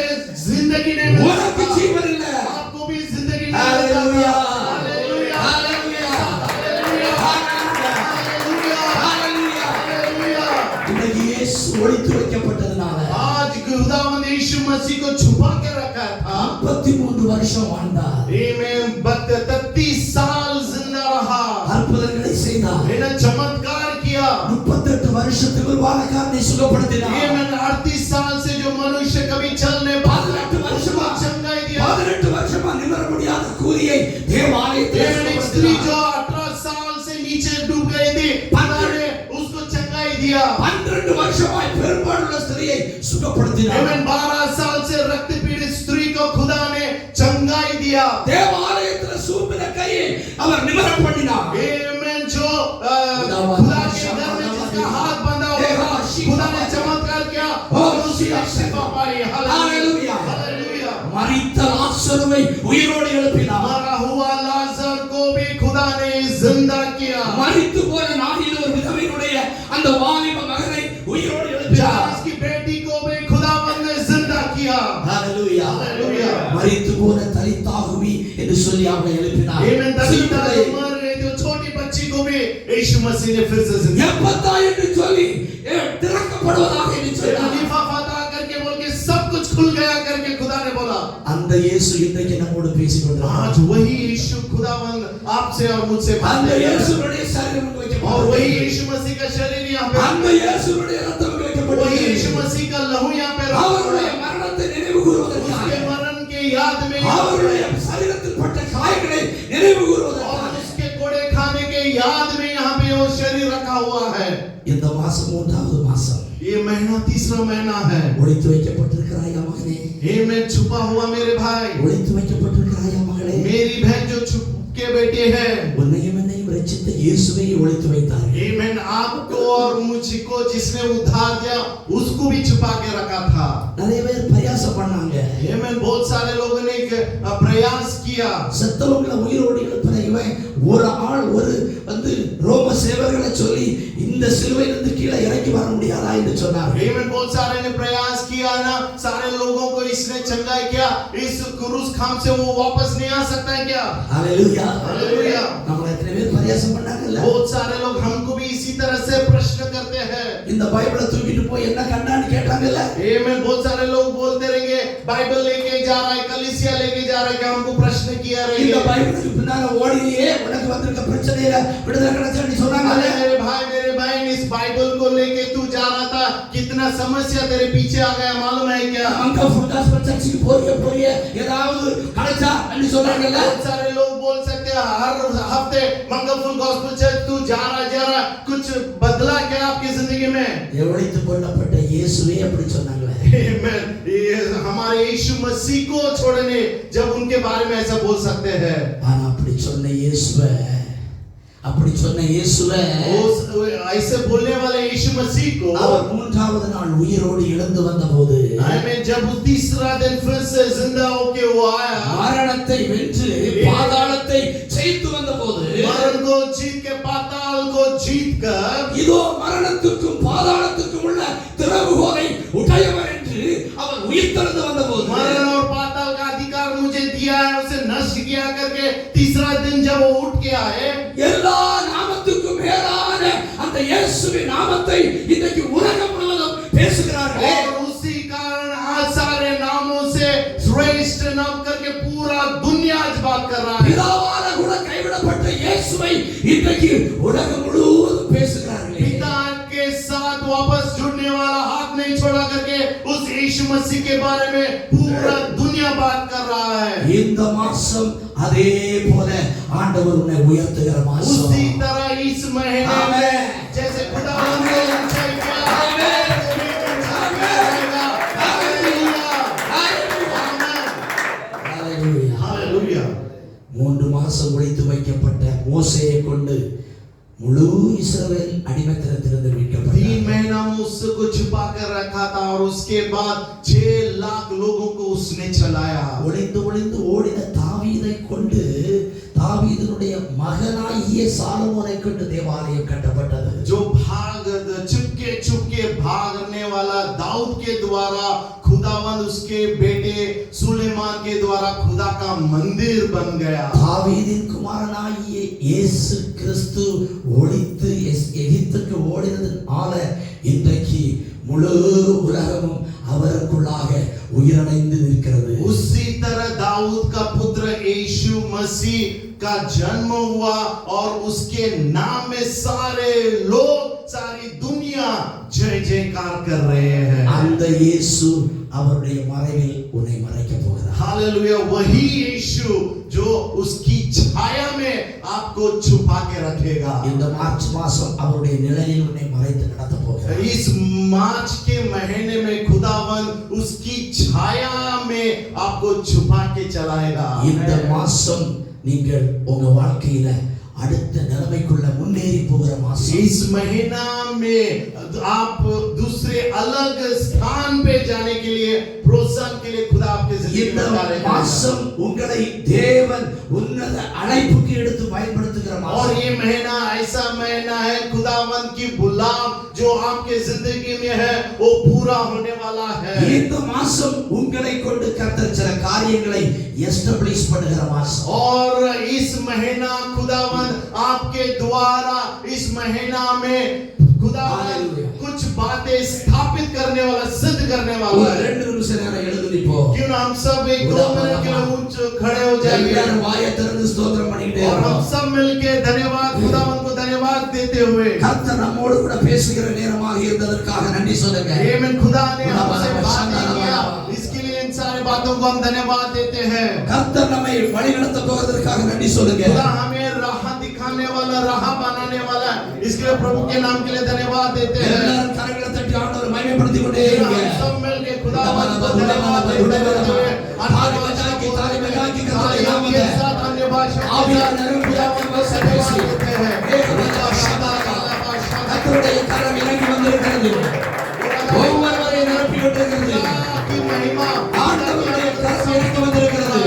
जिंदगी नहीं मिल உனக்கு सकता, ஜீவன் இல்லை. आपको भी जिंदगी नहीं मिल हालेलुया, सकता। Hallelujah, hallelujah, hallelujah, hallelujah, hallelujah, hallelujah. Hallelujah. இன்னைக்கு இயேசு ஒளித்து வைக்கப்பட்டதுனால आज खुदावंद यीशु मसीह को छुपा के रखा था। 33 வருஷம் வாழ்ந்தார். में 33 साल जिंदा रहा, அற்புதங்களை செய்தார். मैंने चमत्कार किया। 38 வருஷத்துக்கு வாழைக்காரனை சுகப்படுத்தினார். ये मैंने 38 साल से जो मनुष्य कभी चल नहीं पाता 18 வருஷமா चंगाई दिया। 18 வருஷமா நிமிர முடியாத கூரியை தேவாலயத்தில் एक स्त्री जो 18 साल से नीचे डूब गई थी, खुदा ने उसको चंगाई दिया। 12 வருஷமாய் பெரும்பாடுள்ள ஸ்திரியை சுகப்படுத்தினார். 12 साल से रक्त पीड़ित स्त्री को खुदा ने चंगाई दिया। தேவாலயத்தில் சூம்பின கையை அவர் நிமிர பண்ணினார். आमेन। जो खुदा के घर में जिसका हाथ बंधा हुआ था, खुदा ने चमत्कार किया और उसकी शिफा पाई। Hallelujah, hallelujah. லாசருவை உயிரோடு எழுப்பினார். मरा हुआ लाजर को भी खुदा ने जिंदा किया. மரித்து போன நாளில் ஒரு விதவையினுடைய அந்த வாலிப மகனை உயிரோடு எழுப்பினார். जायरस की बेटी को भी खुदावंद ने जिंदा किया. ஹalleluya. हालेलुया. மரித்து போன தலித்தாகுவி என்று சொல்லி அவனை எழுப்பினார். आमेन. तलीता मर गई जो छोटी बच्ची को भी यीशु मसीह ने फिर से जिंदा எப்பத்தா என்று சொல்லி திறக்கப்படுவதாக என்று சொன்னார். लिफाफा करके बोल के सब कुछ खुल गया करके खुदा ने बोला. அந்த இயேசு இன்றைக்கு நம்மோடு பேசிக் கொண்டிருக்கிறார். आज वही यीशु खुदावंद आपसे और मुझसे बात அந்த कर रहा है. இயேசுவுடைய சரீரம் और வைக்கப்பட்டது. वही यीशु मसीह का शरीर यहाँ पे, அந்த இயேசுவுடைய ரத்தம் வைக்கப்பட்டது. वही यीशु मसीह का लहू यहाँ पे रखा हुआ அவருடைய है. மரணத்தை நினைவு கூறுவதற்காக, उसके मरण के याद में அவருடைய சரீரத்தில் பட்ட காயங்களை நினைவு और கூறுவதற்காக उसके कोड़े खाने के याद में यहाँ पे वो शरीर रखा हुआ है. இந்த மாசம் 3வது மாசம் ये महीना तीसरा महीना है. ஒளித்து வைக்கப்பட்டிருக்கிறாயா மகனே? हे मैं छुपा हुआ मेरे भाई, ஒளித்து வைக்கப்பட்டிருக்கிறாயா மகளே? मेरी बहन जो छुप के बेटे हैं. உன்னையும் என்னையும் ரட்சித்த இயேசுவை ஒளித்து வைத்தார். आमेन. आपको और मुझको जिसने उद्धार दिया उसको भी छुपा के रखा था. நிறைய பேர் பிரயாசம் பண்ணாங்க. आमेन. बहुत सारे लोगों ने प्रयास किया. செத்தவங்களை உயிரோடு எழுப்புற இவன் ஒரு ஆள் ஒரு வந்து ரோம சேவர்களை சொல்லி இந்த சிலுவையிலிருந்து கீழே இறங்கி வர முடியாதா என்று சொன்னார். आमेन. बहुत सारे ने प्रयास किया ना, सारे लोगों को इसने चंगा किया. इस क्रूस खाम से वो वापस नहीं आ सकता है क्या? हालेलुया. हालेलुया. நம்மள எத்தனை பேர் பிரயாசம் பண்ணாங்கல்ல? बहुत सारे लोग हमको भी इसी तरह से प्रश्न करते हैं. இந்த பைபிளை தூக்கிட்டு போய் என்ன கண்டான்னு கேட்டாங்கல்ல? आमेन. बहुत सारे लोग बोलते रहेंगे बाइबल लेके जा रहा है, कलीसिया लेके जा रहा है, कि हमको प्रश्न किया இந்த रहेंगे. பைபிளுக்கு பின்னால ஓடியே உனக்கு வந்திருக்க பிரச்சனையில விடுதலை கிடைச்சா சொன்னாங்கல்ல? अरे मेरे बहन, इस बाइबल को लेके तू जा रहा था, कितना समस्या तेरे पीछे आ गया मालूम है क्या? அங்க ஃபுல்காஸ் சர்ச்சுக்கு போறியே ஏதாவது கிடைச்சா என்று சொன்னாங்கல்ல? बहुत सारे लोग बोल सकते हैं हर हफ्ते मंगलफुल गॉस्पेल चर्च तू जा रहा, कुछ बदला क्या आपकी जिंदगी में? ஒளித்து கொள்ளப்பட்ட இயேசுவே அப்படி சொன்னாங்களே. Amen. ये हमारे यीशु मसीह को छोड़ने जब उनके बारे में ऐसा बोल सकते हैं. ஆனா அப்படி சொன்ன இயேசுவே ऐसे बोलने वाले यीशु मसीह को அவர் 3வது நாள் உயிரோடு எழுந்து வந்தபோது आमीन. जब वो तीसरा दिन फिर से जिंदा होके वो आया, மரணத்தை வென்று பாதாளத்தை ஜெயித்து வந்தபோது मरण को जीत के पाताल को जीत कर இதோ மரணத்துக்கும் பாதாளத்துக்கும் உள்ள திறவுகோலை உடையவர் என்று அவர் உயிர்த்தெழுந்து வந்தபோது मरण और पाताल का अधिकार मुझे दिया है, उसे नष्ट किया करके तीसरा दिन जब वो उठ के आए, எல்லா நாமத்துக்கும் மேலான அந்த இயேசுவின் நாமத்தை இன்றைக்கு உலகம் முழுவதும் பேசுகிறார்கள். और उसी कारण आज सारे नामों से श्रेष्ठ नाम करके पूरा दुनिया आज बात कर रहा है. பிதாவால கூட கைவிடப்பட்ட இயேசுவை இன்றைக்கு உலகம் முழுவதும் பேசுகிறார்கள். पिता के साथ वापस जुड़ने वाला हाथ नहीं छोड़ा करके उस यीशु मसीह के बारे में पूरा दुनिया बात कर रहा है. இந்த மாசம் அதே போல ஆண்டவர் உன்னை உயர்த்துகிற மாசம். उसी तरह इस महीने में आमेन. जैसे खुदावंद ने ऊंचाई किया, आमेन. हालेलुया. ஹalleluya. हालेलुया. 3 மாசம் ஒளித்து வைக்கப்பட்ட மோசேயை கொண்டு முழு இஸ்ரவேல் அடிமைத்தனத்திலிருந்து 3 மீட்கப்பட்டார். महीना मूसा को छुपा कर रखा था और उसके बाद 6 लाख लोगों को उसने चलाया. ஒளிந்து ஓடின தாவீதை கொண்டு தாவீதினுடைய மகனாகிய சாலமோனை கொண்டு தேவாலயம் கட்டப்பட்டது. जो चुपके भागने वाला दाऊद के द्वारा खुदावंद उसके बेटे सुलेमान के द्वारा खुदा का मंदिर बन गया. தாவீதின் குமாரனாகிய இயேசு கிறிஸ்து ஒளித்து எகிப்துக்கு ஓடினதுனால இன்றைக்கு முழு உலகமும் அவருக்குள்ளாக உயிரடைந்து நிற்கிறது. उसी तरह दाऊद का पुत्र यीशु मसीह का जन्म हुआ और उसके नाम में सारे लोग, सारी दुनिया जय जयकार कर रहे हैं. அந்த இயேசு அவருடைய மறைவில் உன்னை மறைக்க போகிறார். हालेलुया. वही यीशु जो उसकी छाया में आपको छुपा के रखेगा. இந்த மார்ச் மாசம் அவருடைய நிழலில் உன்னை மறைத்து நடத்த போகிறார். इस मार्च के महीने में खुदावन उसकी छाया में आपको छुपा के चलाएगा. இந்த மாசம் நீங்கள் உங்க வாழ்க்கையில அடுத்த நிலைமைக்குள்ள முன்னேறி போகிற மாசம். इस महीना में आप दूसरे अलग स्थान पे जाने के लिए प्रोत्साहन के लिए खुदा आपके जिंदगी இந்த में कार्य करेगा। மாசம் உங்களை தேவன் உன்னத அழைப்புக்கு எடுத்து பயன்படுத்துகிற और மாசம். ये महीना ऐसा महीना है खुदावंद की बुलाव जो आपके जिंदगी में है वो पूरा होने वाला है। இந்த மாசம் உங்களை கொண்டு கர்த்தர் சில காரியங்களை எஸ்டாப்லிஷ் பண்ணுகிற மாசம். और इस महीना खुदावंद आपके द्वारा इस महीना में खुदावंद हालेलुया। कुछ बातें स्थापित करने वाला सिद्ध करने वाला ஒரு है। 2 நிமிஷம் நேரம் எழுந்து நிப்போம். क्यों ना हम सब एक दो मिनट के लिए ऊंच खड़े हो जाएंगे எல்லாரும் வாயை திறந்து ஸ்தோத்திரம் பண்ணிட்டே और हम இருப்போம். सब मिलके धन्यवाद खुदावंद को धन्यवाद देते हुए கர்த்தர் நம்மோடு கூட பேசுகிற நேரமாக இருந்ததற்காக நன்றி சொல்லுங்க. आमीन। खुदा ने हमसे बातें किया इसके लिए इन सारी बातों को हम धन्यवाद देते हैं। கர்த்தர் நம்மை வழிநடத்த போவதற்காக நன்றி சொல்லுங்க. खुदा हमें राह दिखाने वाला राह बनाने वाला इसके लिए प्रभु के नाम के लिए धन्यवाद देते हैं। எல்லாரும் கரங்களை தட்டி ஆண்டவரை மகிமைப்படுத்திக் கொண்டே இருங்க. हम सब मिलके खुदावंद को धन्यवाद देते हुए ताली बजा के कर्तव्य नाम के है. साथ अन्य भाषा के ஆவியான साथ நறுமண खुदावंद को धन्यवाद देते हैं। கர்த்தருடைய கரம் இறங்கி வந்திருக்கிறது. ஒவ்வொருவரையும் நிரப்பி விட்டிருக்கிறது. की महिमा ஆண்டவருடைய கரம் இறங்கி வந்திருக்கிறது.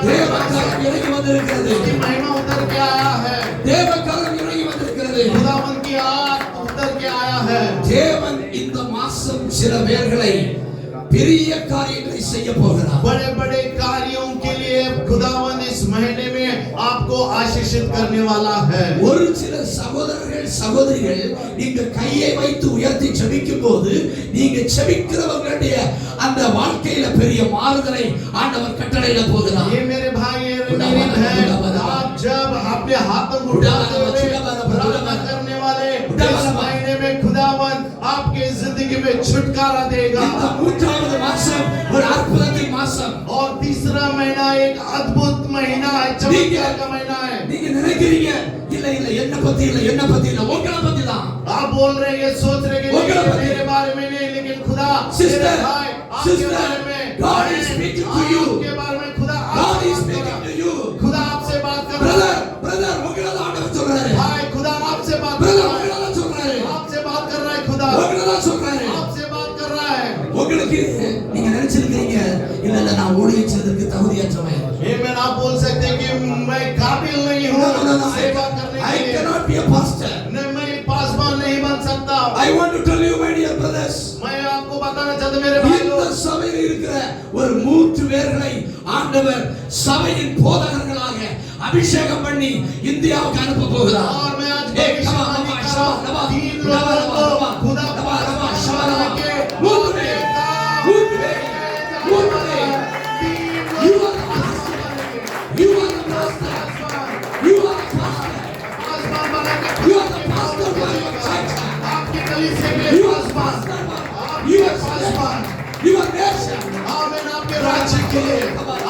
தேவ கரம் இறங்கி வந்திருக்கிறது. की महिमा उतर के आया है। தேவ கரம் இறங்கி வந்திருக்கிறது. खुदावंद की आग उतर के आया है। தேவன் இந்த மாசம் சில பேர்களை பெரிய காரியங்களை செய்ய போகிறார். बड़े बड़े कार्यों के लिए खुदावंद इस महीने में आपको आशीषित करने वाला है। ஒரு சில சகோதரர்கள் சகோதரிகள் நீங்க கையை வைத்து உயர்த்தி ஜெபிக்கும் போது நீங்க ஜெபிக்கிறவங்களுடைய அந்த வாழ்க்கையில பெரிய மாறுதலை ஆண்டவர் கட்டளையிட போகிறார். ये मेरे भाई ये मेरी बहन आप जब अपने हाथों को उठाते हुए प्रार्थना करने वाले इस महीने में खुदावंद आपके जिंदगी में छुटकारा देगा। இந்த மூன்றாவது மாசம் ஒரு அற்புதத்தின் மாசம். और तीसरा महीना एक अद्भुत महीना है, चमत्कार का महीना है। நீங்க நினைக்கிறீங்க இல்ல இல்ல என்ன பத்தி இல்ல உங்களை பத்தி தான். आप बोल रहे हैं ये सोच रहे हैं ओके, कि ओके। मेरे बारे में नहीं लेकिन खुदा Sister, मेरे भाई आपके sister, बारे में God is speaking to you. आपके बारे में खुदा God is आपसे speaking बात to you. खुदा आपसे बात कर रहा है। பிரதர் உங்களை தான் ஆண்டவர் சொல்றாரு. भाई खुदा आपसे बात कर பிரதர் रहा உங்களை है। தான் சொல்றாரு. आपसे बात कर रहा है खुदा உங்களை தான் சொல்றாரு. आपसे बात कर रहा है। உங்களுக்கு நீங்க நினைச்சிருக்கீங்க இல்ல நான் ஊழியம் செய்வதற்கு தகுதியற்றவன். ये मैं ना बोल सकते कि मैं काबिल नहीं हूँ सेवा करने I के लिए। cannot be a pastor. नहीं मैं पासवान नहीं बन सकता। I want to tell you my dear brothers. मैं आपको बताना चाहता मेरे भाई இந்த சபையில் இருக்கிற ஒரு 3 பேர்களை ஆண்டவர் சபையின் போதகர்களாக அபிஷேகம் பண்ணி இந்தியாவுக்கு அனுப்ப போகிறார். और मैं आज ஏய், come on, come on, come on. 3 लोगों को खुदा के You are the pastor. You are the pastor. आसमान वाला के You are the pastor for your church. आपकी कलीसिया में You are the pastor for your आसमान your nation. आमीन। आपके राज्य के लिए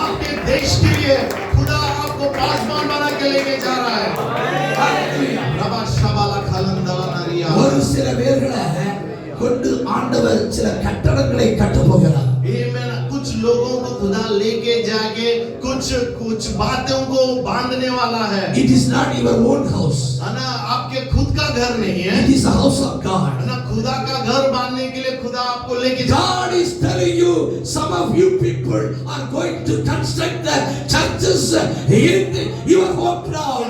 आपके देश के लिए खुदा आपको पासवान बना के लेके जा रहा है। रबा शबाला खलंदला नरिया ஒரு சில பேர்களை கொண்டு ஆண்டவர் சில கட்டடங்களை கட்ட போகிறார். ये मैं कुछ लोगों को खुदा लेके जाके कुछ बातों को बांधने वाला है। It is not your own house. है ना आपके खुद का घर नहीं है, It is the house of God. है ना खुदा का घर बांधने के लिए खुदा आपको लेके जा God is telling you, some of you people are going to construct the churches in your hometown.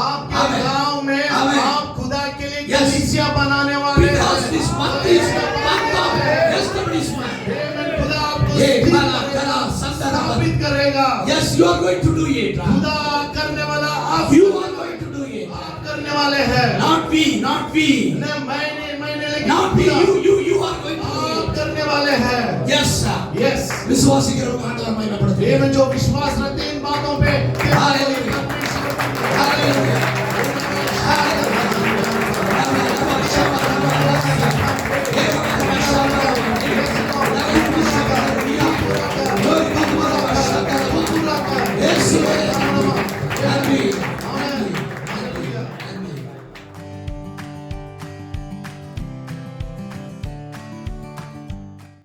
आपके गांव में आप खुदा के लिए कलीसिया बनाने वाले हैं। Because this month is the month of establishment. खुदा आपको स्थापित करेगा। Yes, you are going to do it. खुदा करने वाला आप You are going to do it. आप करने वाले हैं। Not we. मैंने लेकिन Not we. खुदा You are going to do आप it. करने वाले हैं। Yes, sir. यस விசுவாசிக்கிறவங்க ஆண்டவர் மகிமைப்படுத்துவார். ये में जो विश्वास रखते हैं इन बातों पे